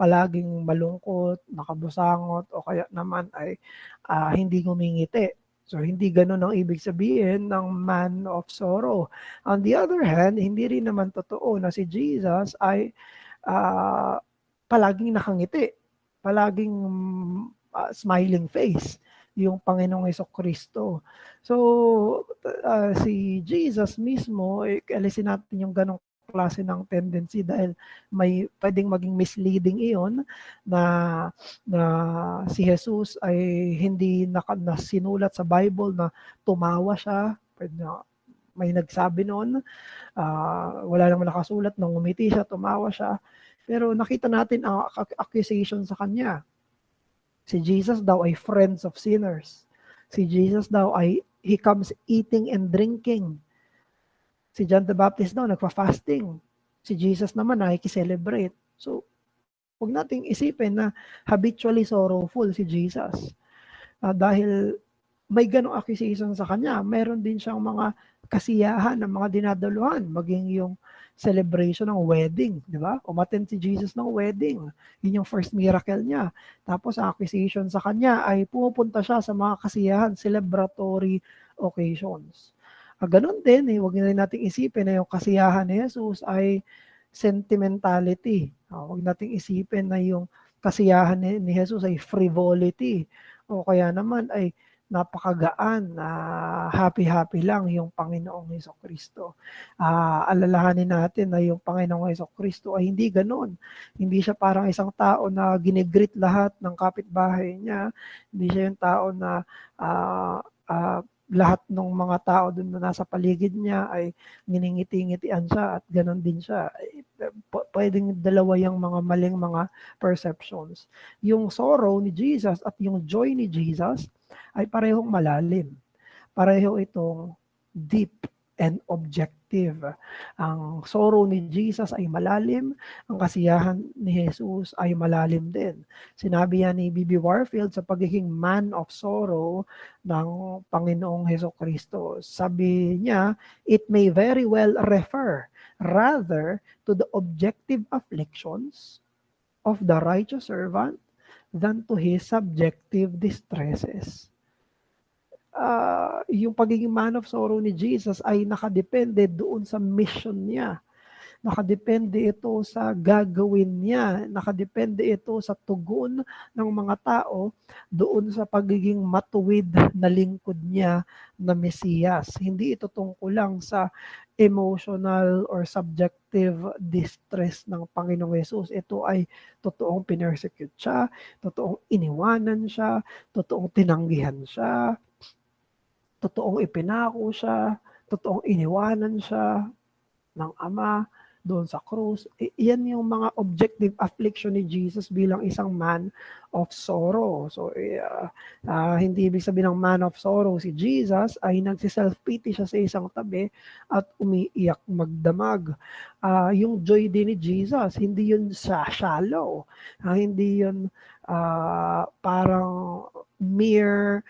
palaging malungkot, nakabusangot, o kaya naman ay hindi ngumingiti. So, hindi ganun ang ibig sabihin ng man of sorrow. On the other hand, hindi rin naman totoo na si Jesus ay palaging nakangiti, palaging smiling face, yung Panginoong Hesukristo. So, si Jesus mismo, alisin natin yung ganong klase ng tendency dahil may pwedeng maging misleading iyon na si Jesus ay hindi sinulat sa Bible na tumawa siya. May nagsabi noon, wala namang nakasulat na ngumiti siya, tumawa siya. Pero nakita natin ang accusation sa kanya. Si Jesus daw ay friends of sinners. Si Jesus daw ay he comes eating and drinking. Si John the Baptist daw nagpa-fasting. Si Jesus naman nakikiselebrate. So, huwag nating isipin na habitually sorrowful si Jesus. Dahil may ganong accusation sa kanya. Meron din siyang mga kasiyahan ng mga dinadaluhan. Maging yung celebration ng wedding. Di ba? Umattend si Jesus ng wedding. Yun yung first miracle niya. Tapos ang accusation sa kanya ay pumupunta siya sa mga kasiyahan, celebratory occasions. Ganon din, huwag na nating isipin na yung kasiyahan ni Jesus ay sentimentality. Huwag nating isipin na yung kasiyahan ni Jesus ay frivolity. O kaya naman ay napakagaan, happy-happy lang yung Panginoong Hesukristo. Alalahanin natin na yung Panginoong Hesukristo ay hindi ganon. Hindi siya parang isang tao na ginigreet lahat ng kapitbahay niya. Hindi siya yung tao na lahat ng mga tao doon na nasa paligid niya ay nginingiti-ngitian siya at ganon din siya. Pwedeng dalawa yung mga maling mga perceptions. Yung sorrow ni Jesus at yung joy ni Jesus ay parehong malalim. Pareho itong deep and objective. Ang sorrow ni Jesus ay malalim, ang kasiyahan ni Jesus ay malalim din. Sinabi yan ni B.B. Warfield sa pagiging man of sorrow ng Panginoong Hesukristo. Sabi niya, it may very well refer rather to the objective afflictions of the righteous servant than to his subjective distresses. Yung pagiging man of sorrow ni Jesus ay nakadepende doon sa mission niya. Nakadepende ito sa gagawin niya. Nakadepende ito sa tugon ng mga tao doon sa pagiging matuwid na lingkod niya na Mesiyas. Hindi ito tungkol lang sa emotional or subjective distress ng Panginoong Yesus. Ito ay totoong pinersecute siya, totoong iniwanan siya, totoong tinanggihan siya, totoong ipinako siya, totoong iniwanan siya ng Ama doon sa krus. Yan yung mga objective affliction ni Jesus bilang isang man of sorrow. So, hindi ibig sabihin ng man of sorrow si Jesus ay nagsiself-pity siya sa isang tabi at umiiyak magdamag. Yung joy din ni Jesus, hindi yun shallow. Hindi yun parang mere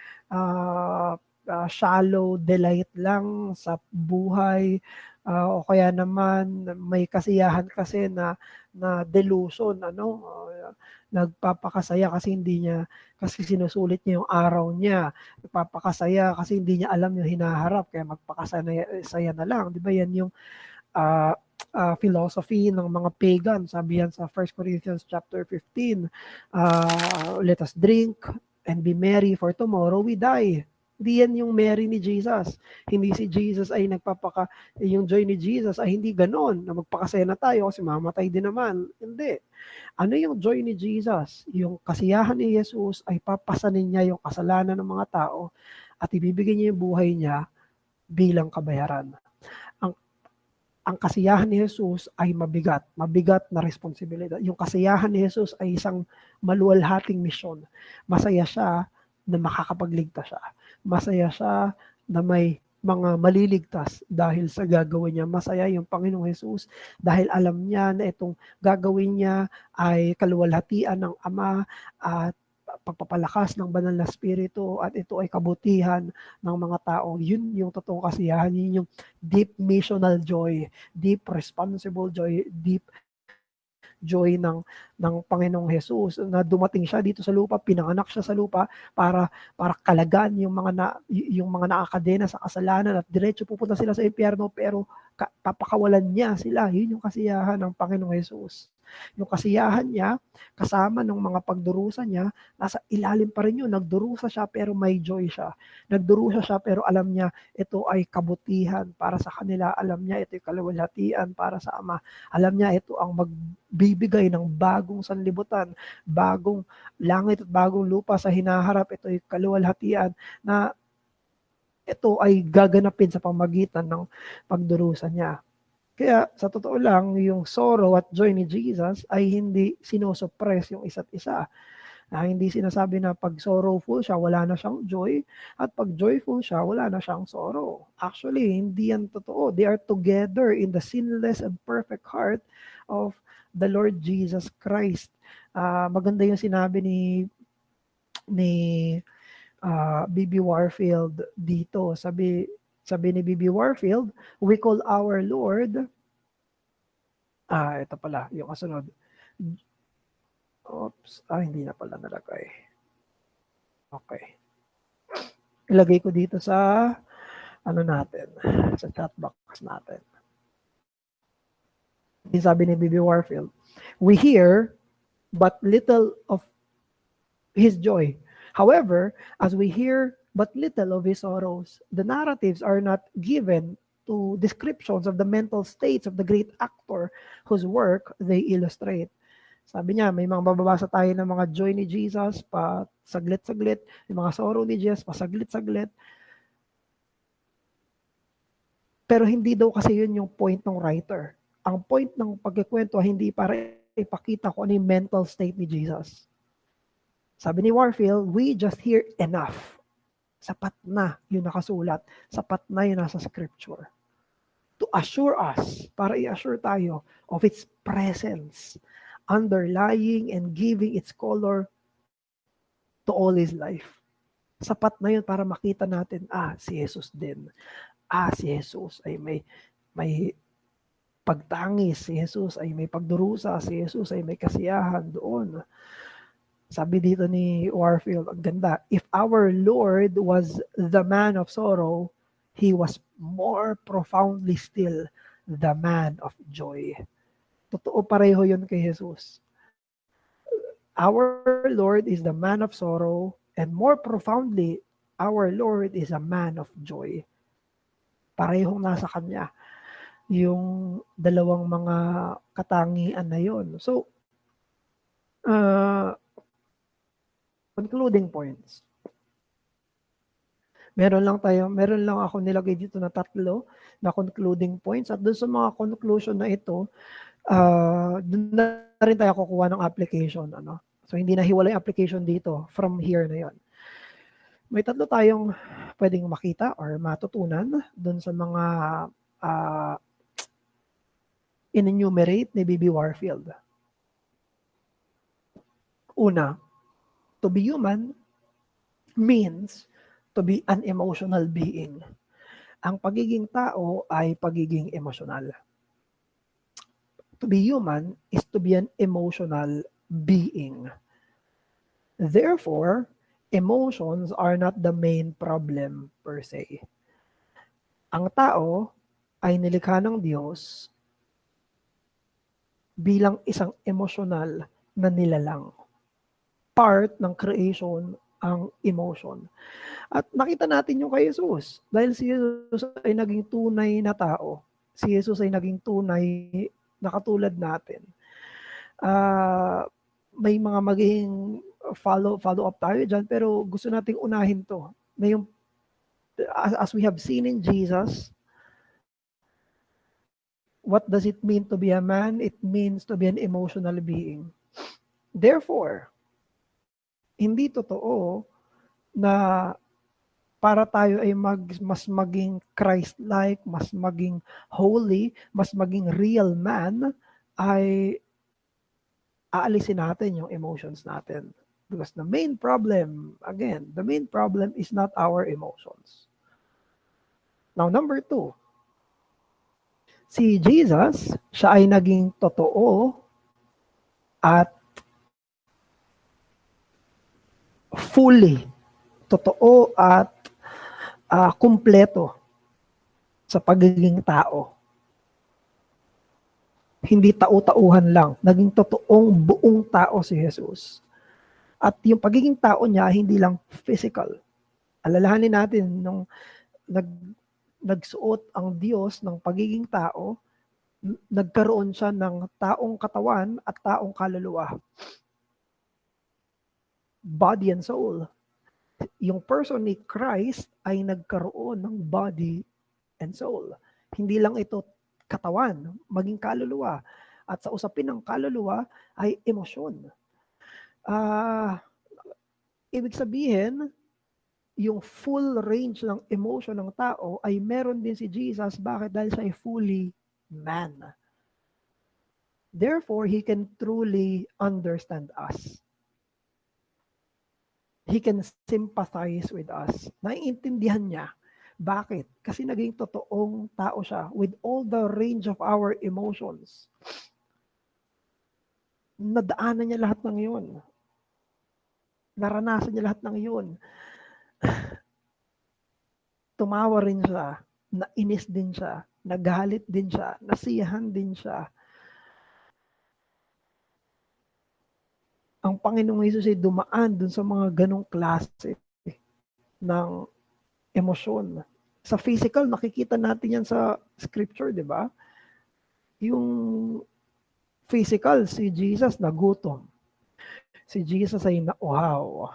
shallow delight lang sa buhay, o kaya naman may kasiyahan kasi na delusion, nagpapakasaya kasi kasi sinusulit niya yung araw niya, nagpapakasaya kasi hindi niya alam yung hinaharap kaya magpakasaya na lang, di ba? Yan yung philosophy ng mga pagan. Sabi yan sa 1 Corinthians chapter 15, let us drink and be merry for tomorrow we die. Hindi yan yung Mary ni Jesus. Hindi si Jesus ay yung joy ni Jesus ay hindi ganon, na magpakasaya na tayo kasi mamatay din naman. Hindi. Ano yung joy ni Jesus? Yung kasiyahan ni Jesus ay papasanin niya yung kasalanan ng mga tao at ibibigay niya yung buhay niya bilang kabayaran. Ang kasiyahan ni Jesus ay mabigat na responsibilidad. Yung kasiyahan ni Jesus ay isang maluwalhating misyon. Masaya siya na makakapagligtas siya. Masaya siya na may mga maliligtas dahil sa gagawin niya. Masaya yung Panginoong Jesus dahil alam niya na itong gagawin niya ay kaluwalhatian ng Ama at pagpapalakas ng banal na spirito at ito ay kabutihan ng mga tao. Yun yung totoong kasiyahan, yun yung deep missional joy, deep responsible joy, deep joy ng Panginoong Jesus na dumating siya dito sa lupa, pinanganak siya sa lupa para kalagan yung mga nakakadena sa kasalanan at diretso pupunta sila sa impyerno pero papakawalan niya sila. Yun yung kasiyahan ng Panginoong Jesus. Yung kasiyahan niya, kasama ng mga pagdurusa niya, nasa ilalim pa rin yun. Nagdurusa siya pero may joy siya. Nagdurusa siya pero alam niya ito ay kabutihan para sa kanila. Alam niya ito ay kaluwalhatian para sa Ama. Alam niya ito ang magbibigay ng bagong sanlibutan, bagong langit at bagong lupa sa hinaharap. Ito ay kaluwalhatian na ito ay gaganapin sa pamagitan ng pagdurusa niya. Kaya sa totoo lang, yung sorrow at joy ni Jesus ay hindi sinosuppress yung isa't isa. Hindi sinasabi na pag sorrowful siya, wala na siyang joy, at pag joyful siya, wala na siyang sorrow. Actually, hindi yan totoo. They are together in the sinless and perfect heart of the Lord Jesus Christ. Maganda yung sinabi ni B.B. Warfield dito. Sabi ni B.B. Warfield, we call our Lord, ito pala, yung kasunod. Oops, hindi na pala nalagay. Okay. Ilagay ko dito sa, sa chat box natin. Sabi ni B.B. Warfield, we hear but little of His joy. However, as we hear but little of His sorrows, the narratives are not given to descriptions of the mental states of the great actor whose work they illustrate. Sabi niya, may mga bababasa tayo ng mga joy ni Jesus, pa saglit-saglit, yung mga sorrow ni Jesus, pa saglit-saglit. Pero hindi daw kasi yun yung point ng writer. Ang point ng pagkikwento hindi para ipakita ko ano yung mental state ni Jesus. Sabi ni Warfield, we just hear enough. Sapat na yung nakasulat. Sapat na yung nasa scripture. To assure us, para i-assure tayo of its presence, underlying and giving its color to all His life. Sapat na yun para makita natin, si Jesus din. Si Jesus ay may pagtangis. Si Jesus ay may pagdurusa. Si Jesus ay may kasiyahan doon. Sabi dito ni Warfield, ang ganda, if our Lord was the man of sorrow, He was more profoundly still the man of joy. Totoo pareho yun kay Jesus. Our Lord is the man of sorrow, and more profoundly, our Lord is a man of joy. Parehong nasa Kanya yung dalawang mga katangian na yun. So, concluding points. Meron lang ako nilagay dito na 3 na concluding points at doon sa mga conclusion na ito, doon na rin tayo kukuha ng application. So hindi na hiwalay application dito from here na yon. May 3 tayong pwedeng makita or matutunan doon sa mga in-enumerate ni B.B. Warfield. Una, to be human means to be an emotional being. Ang pagiging tao ay pagiging emotional. To be human is to be an emotional being. Therefore, emotions are not the main problem per se. Ang tao ay nilikha ng Diyos bilang isang emotional na nilalang. Part ng creation ang emotion. At nakita natin yung kay Jesus. Dahil si Jesus ay naging tunay na tao. Si Jesus ay naging tunay na katulad natin. May mga magiging follow up tayo dyan, pero gusto nating unahin to. Na yung, as we have seen in Jesus, what does it mean to be a man? It means to be an emotional being. Therefore, hindi totoo na para tayo ay mas maging Christ-like, mas maging holy, mas maging real man, ay aalisin natin yung emotions natin. Because the main problem, again, the main problem is not our emotions. Now, number 2, si Jesus, siya ay naging totoo at fully, totoo at kumpleto sa pagiging tao. Hindi tau-tauhan lang. Naging totoong buong tao si Jesus. At yung pagiging tao niya, hindi lang physical. Alalahanin natin, nung nagsuot ang Diyos ng pagiging tao, nagkaroon siya ng taong katawan at taong kaluluwa. Body and soul. Yung person ni Christ ay nagkaroon ng body and soul. Hindi lang ito katawan, maging kaluluwa. At sa usapin ng kaluluwa ay emosyon. Ibig sabihin, yung full range ng emotion ng tao ay meron din si Jesus. Bakit? Dahil siya ay fully man. Therefore, He can truly understand us. He can sympathize with us. Naiintindihan niya. Bakit? Kasi naging totoong tao siya with all the range of our emotions. Nadaanan niya lahat ng yun. Naranasan niya lahat ng yun. Tumawa rin siya, nainis din siya, nagalit din siya, nasiyahan din siya. Ang Panginoong Hesus ay dumaan dun sa mga ganong klase ng emosyon. Sa physical, nakikita natin yan sa scripture, di ba? Yung physical, si Jesus nagutom. Si Jesus ay nauhaw.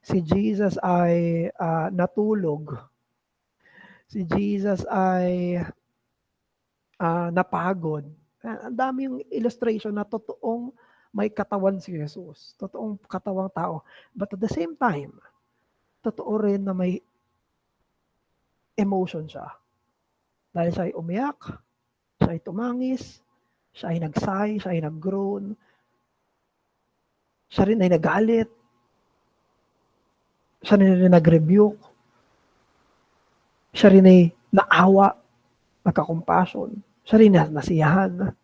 Si Jesus ay natulog. Si Jesus ay napagod. Ang dami yung illustration na totoong may katawan si Jesus. Totoong katawang tao. But at the same time, totoo rin na may emotion siya. Dahil siya ay umiyak, siya ay tumangis, siya ay nag-sigh, siya ay nag-groan, siya rin ay nagalit, siya rin ay nag-rebuke, siya rin ay naawa, nagka-compassion, siya rin ay nasiyahan,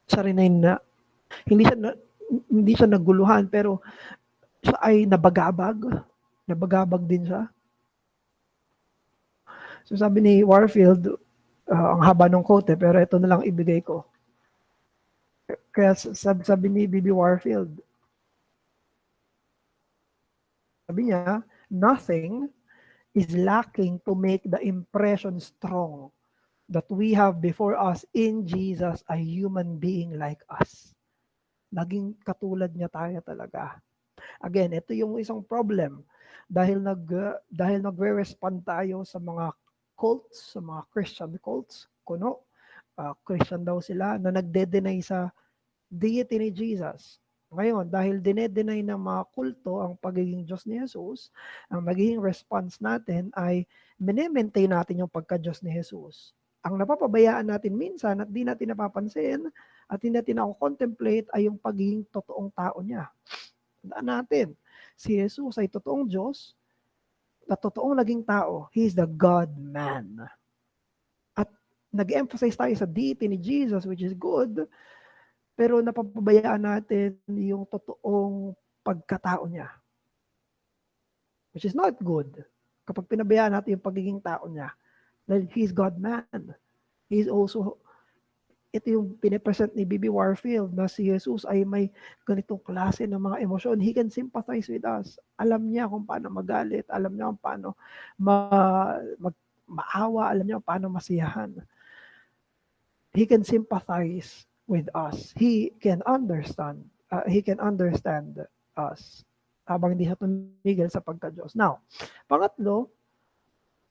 siya rin ay hindi siya naguluhan, pero siya ay nabagabag din siya. So sabi ni Warfield, ang haba ng quote pero ito na lang ibigay ko. Kaya sabi ni B.B. Warfield, sabi niya, nothing is lacking to make the impression strong that we have before us in Jesus, a human being like us. Naging katulad niya tayo talaga. Again, ito yung isang problem. Dahil nagre-respond tayo sa mga cults, sa mga Christian cults, kuno, Christian daw sila, na nagde-deny sa deity ni Jesus. Ngayon, dahil dine-deny ng mga kulto ang pagiging Diyos ni Jesus, ang magiging response natin ay mine-maintain natin yung pagka-Diyos ni Jesus. Ang napapabayaan natin minsan at di natin napapansin at hindi natin ako-contemplate ay yung pagiging totoong tao niya. Tandaan natin, si Jesus ay totoong Diyos, na totoong naging tao. He is the God-man. At nag-emphasize tayo sa deity ni Jesus, which is good, pero napapabayaan natin yung totoong pagkatao niya, which is not good. Kapag pinabayaan natin yung pagiging tao niya, dahil He is God-man. He is also ito yung pinipresent ni B.B. Warfield na si Jesus ay may ganitong klase ng mga emosyon. He can sympathize with us. Alam niya kung paano magalit. Alam niya kung paano maawa. Alam niya kung paano masiyahan. He can sympathize with us. He can understand. He can understand us habang hindi siya tumigil sa pagka-Diyos. Now, pangatlo,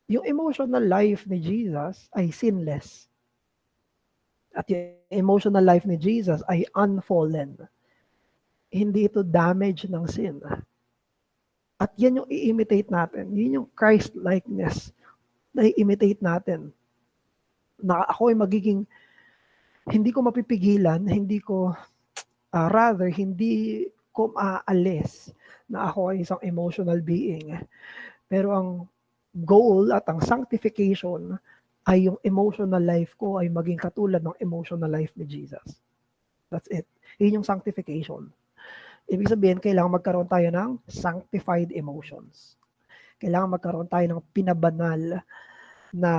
yung emotional life ni Jesus ay sinless. At yung emotional life ni Jesus ay unfallen. Hindi ito damage ng sin. At yan yung i-imitate natin. Yun yung Christ-likeness na i-imitate natin. Na ako ay magiging, hindi ko mapipigilan, hindi ko maalis na ako ay isang emotional being. Pero ang goal at ang sanctification ay yung emotional life ko ay maging katulad ng emotional life ni Jesus. That's it. Yun yung sanctification. Ibig sabihin, kailangan magkaroon tayo ng sanctified emotions. Kailangan magkaroon tayo ng pinabanal na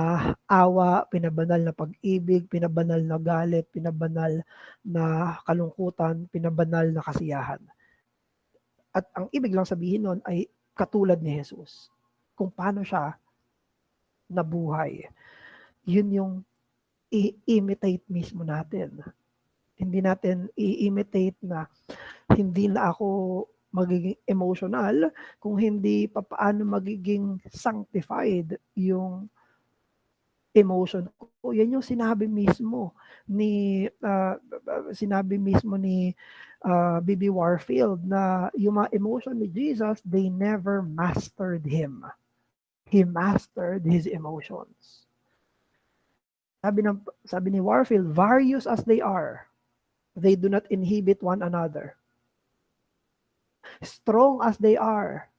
awa, pinabanal na pag-ibig, pinabanal na galit, pinabanal na kalungkutan, pinabanal na kasiyahan. At ang ibig lang sabihin nun ay katulad ni Jesus. Kung paano siya nabuhay. Yun yung i-imitate mismo natin. Hindi natin i-imitate na hindi na ako magiging emotional, kung hindi paano magiging sanctified yung emotion ko. Yan yung sinabi mismo ni B.B. Warfield na yung mga emotion ni Jesus, they never mastered him. He mastered his emotions. Sabi ni Warfield, various as they are, they do not inhibit one another. Strong as they are,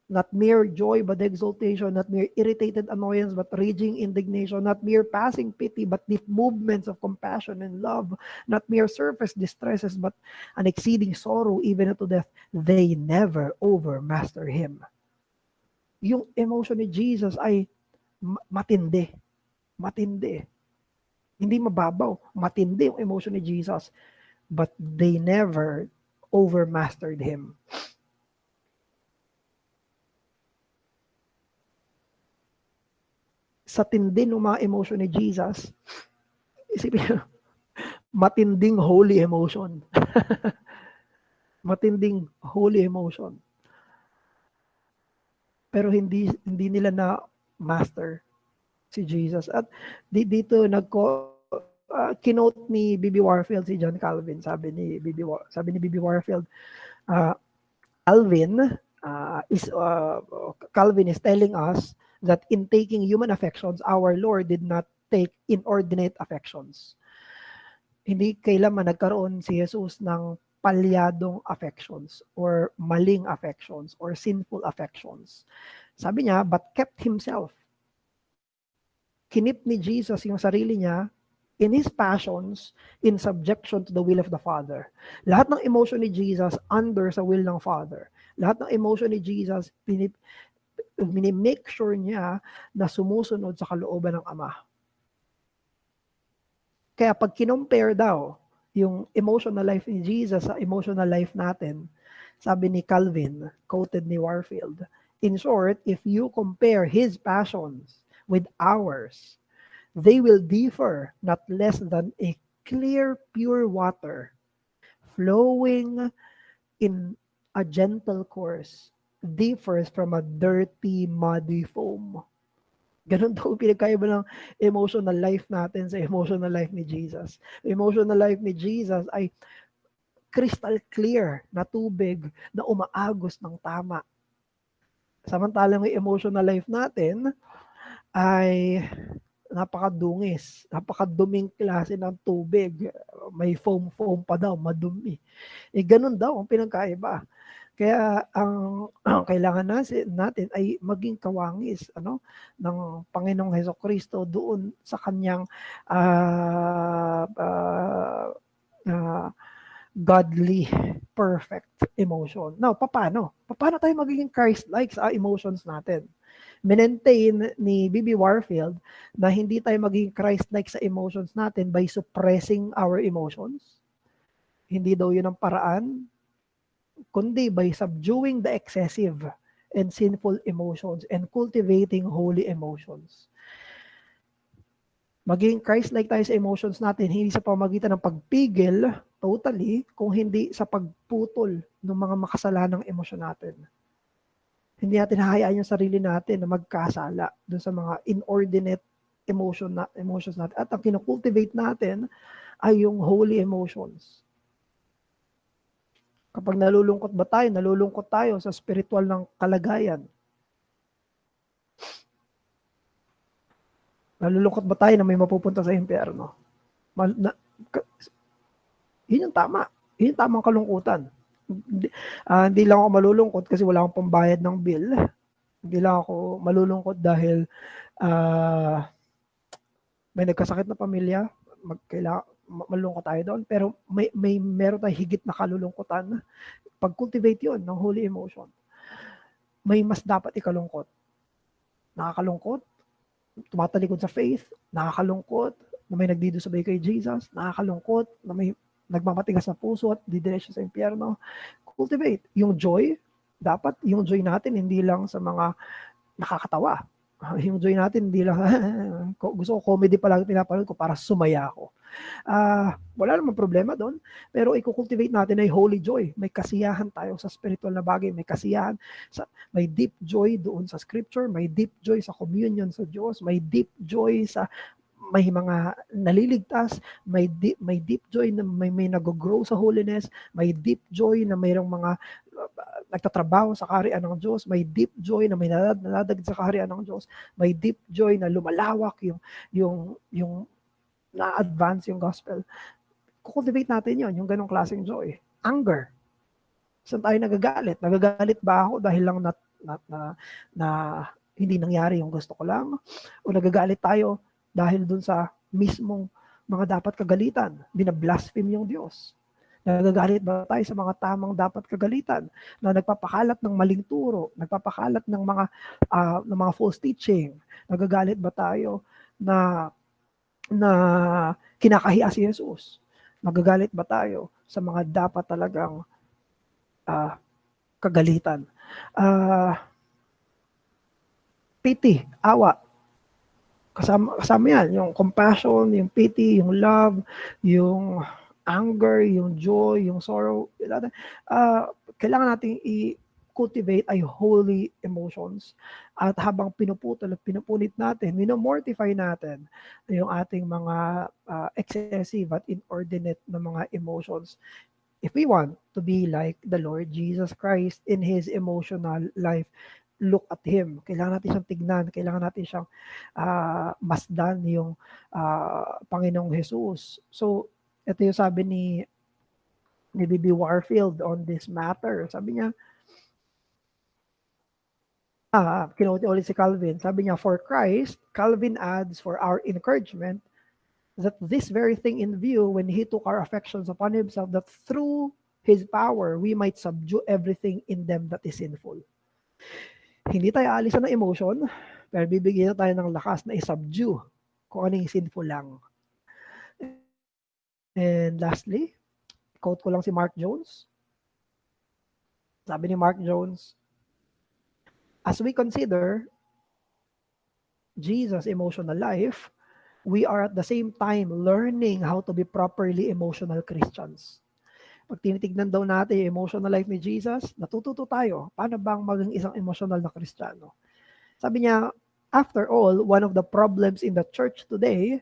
not mere joy but exultation, not mere irritated annoyance but raging indignation, not mere passing pity but deep movements of compassion and love, not mere surface distresses but an exceeding sorrow even unto death, they never overmaster him. Yung emotion ni Jesus ay matindi. Matindi. Hindi mababaw. Matindi yung emotion ni Jesus. But they never overmastered him. Sa tindi ng mga emotion ni Jesus, isipin, matinding holy emotion. Matinding holy emotion. Pero hindi nila na master si Jesus. At dito kinote ni B.B. Warfield si John Calvin. Sabi ni B.B. Warfield, Calvin is telling us that in taking human affections, our Lord did not take inordinate affections. Hindi kailanman nagkaroon si Jesus ng palyadong affections or maling affections or sinful affections. Sabi niya, but kept himself. Kinip ni Jesus yung sarili niya in his passions in subjection to the will of the Father. Lahat ng emotion ni Jesus under sa will ng Father. Lahat ng emotion ni Jesus make sure niya na sumusunod sa kalooban ng Ama. Kaya pag kinompare daw yung emotional life ni Jesus sa emotional life natin, sabi ni Calvin, quoted ni Warfield, in short, if you compare his passions with ours, they will differ not less than a clear, pure water flowing in a gentle course differs from a dirty, muddy foam. Ganun daw pinagkaiba ng emotional life natin sa emotional life ni Jesus. Emotional life ni Jesus ay crystal clear na tubig na umaagos ng tama. Samantalang yung emotional life natin ay napakadungis, napakaduming klase ng tubig. May foam pa daw, madumi. Ganun daw ang pinagkaiba. Kaya ang kailangan natin ay maging kawangis ng Panginoong Hesukristo doon sa kanyang godly, perfect emotion. Now, paano? Paano tayo magiging Christ-like sa emotions natin? Maintain ni B.B. Warfield na hindi tayo magiging Christ-like sa emotions natin by suppressing our emotions. Hindi daw yun ang paraan, kundi by subduing the excessive and sinful emotions and cultivating holy emotions. Maging Christ-like tayo sa emotions natin, hindi sa pamamagitan ng pagpigil, totally, kung hindi sa pagputol ng mga makasalanang emosyon natin. Hindi natin hahayaan yung sarili natin na magkasala dun sa mga inordinate emotions natin. At ang kinocultivate natin ay yung holy emotions. Kapag nalulungkot tayo sa spiritual ng kalagayan. Nalulungkot ba tayo na may mapupunta sa impyerno? Yun yung tama. Yun yung tamang kalungkutan. Hindi lang ako malulungkot kasi wala akong pambayad ng bill. Hindi lang ako malulungkot dahil may nagkasakit na pamilya. Malulungkot tayo doon. Pero meron tayong higit na kalulungkutan. Pag-cultivate yun ng holy emotion. May mas dapat ikalungkot. Nakakalungkot, tumatalikod sa faith, nakakalungkot na may nagdidosabay kay Jesus, nakakalungkot na may nagmamatigas sa puso at didiretso sa impyerno. Cultivate. Yung joy, dapat yung joy natin hindi lang sa mga nakakatawa. Yung joy natin hindi lang, gusto ko comedy pa lang pinapanood ko para sumaya ako. Wala namang problema doon, pero i-cultivate natin ay holy joy. May kasiyahan tayo sa spiritual na bagay, may kasiyahan, may deep joy doon sa scripture, may deep joy sa communion sa Diyos, may deep joy sa may mga naliligtas, may deep joy na may nag-grow sa holiness, may deep joy na mayroong mga nagtatrabaho sa kaharian ng Diyos, may deep joy na may nadagdag sa kaharian ng Diyos, may deep joy na lumalawak yung na-advance yung gospel. Cultivate natin yung ganong klaseng joy. Anger. Saan tayo nagagalit? Nagagalit ba ako dahil lang na hindi nangyari yung gusto ko lang? O nagagalit tayo dahil dun sa mismong mga dapat kagalitan? Binablaspheme yung Diyos. Nagagalit ba tayo sa mga tamang dapat kagalitan na nagpapakalat ng maling turo, nagpapakalat ng mga false teaching? Nagagalit ba tayo na kinakahiya si Jesus? Nagagalit ba tayo sa mga dapat talagang kagalitan? Pity, awa. Kasama yan, yung compassion, yung pity, yung love, yung anger, yung joy, yung sorrow. Kailangan natin i-cultivate ay holy emotions. At habang pinuputol at pinupunit natin, minomortify natin yung ating mga excessive at inordinate na mga emotions. If we want to be like the Lord Jesus Christ in His emotional life, look at Him. Kailangan natin siyang tignan. Kailangan natin siyang masdan yung Panginoong Jesus. So, ito yung sabi ni B.B. Warfield on this matter. Sabi niya, kinuha ulit si Calvin. Sabi niya, for Christ, Calvin adds for our encouragement that this very thing in view when He took our affections upon Himself, that through His power, we might subdue everything in them that is sinful. Hindi tayo alisan ng emotion, pero bibigyan tayo ng lakas na i-subdue kung ano yung sinful lang. And lastly, quote ko lang si Mark Jones. Sabi ni Mark Jones, as we consider Jesus' emotional life, we are at the same time learning how to be properly emotional Christians. Pag tinitignan daw natin yung emotional life ni Jesus, natututo tayo. Paano bang maging isang emotional na Kristiyano? Sabi niya, after all, one of the problems in the church today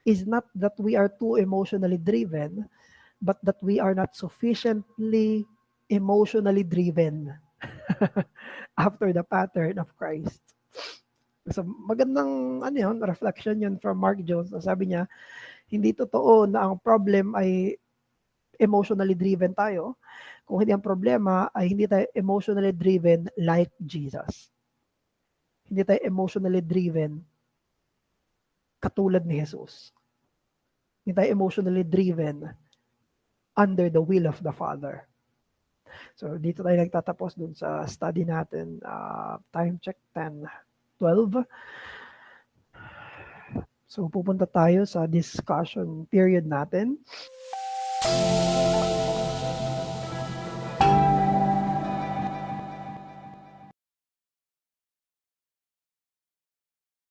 is not that we are too emotionally driven, but that we are not sufficiently emotionally driven after the pattern of Christ. So, magandang reflection yun from Mark Jones. Sabi niya, hindi totoo na ang problem ay emotionally driven tayo. Kung hindi ang problema ay hindi tayo emotionally driven like Jesus. Hindi tayo emotionally driven katulad ni Jesus. Hindi tayo emotionally driven under the will of the Father. So dito tayo nagtatapos dun sa study natin. Time check 10:12. So pupunta tayo sa discussion period natin.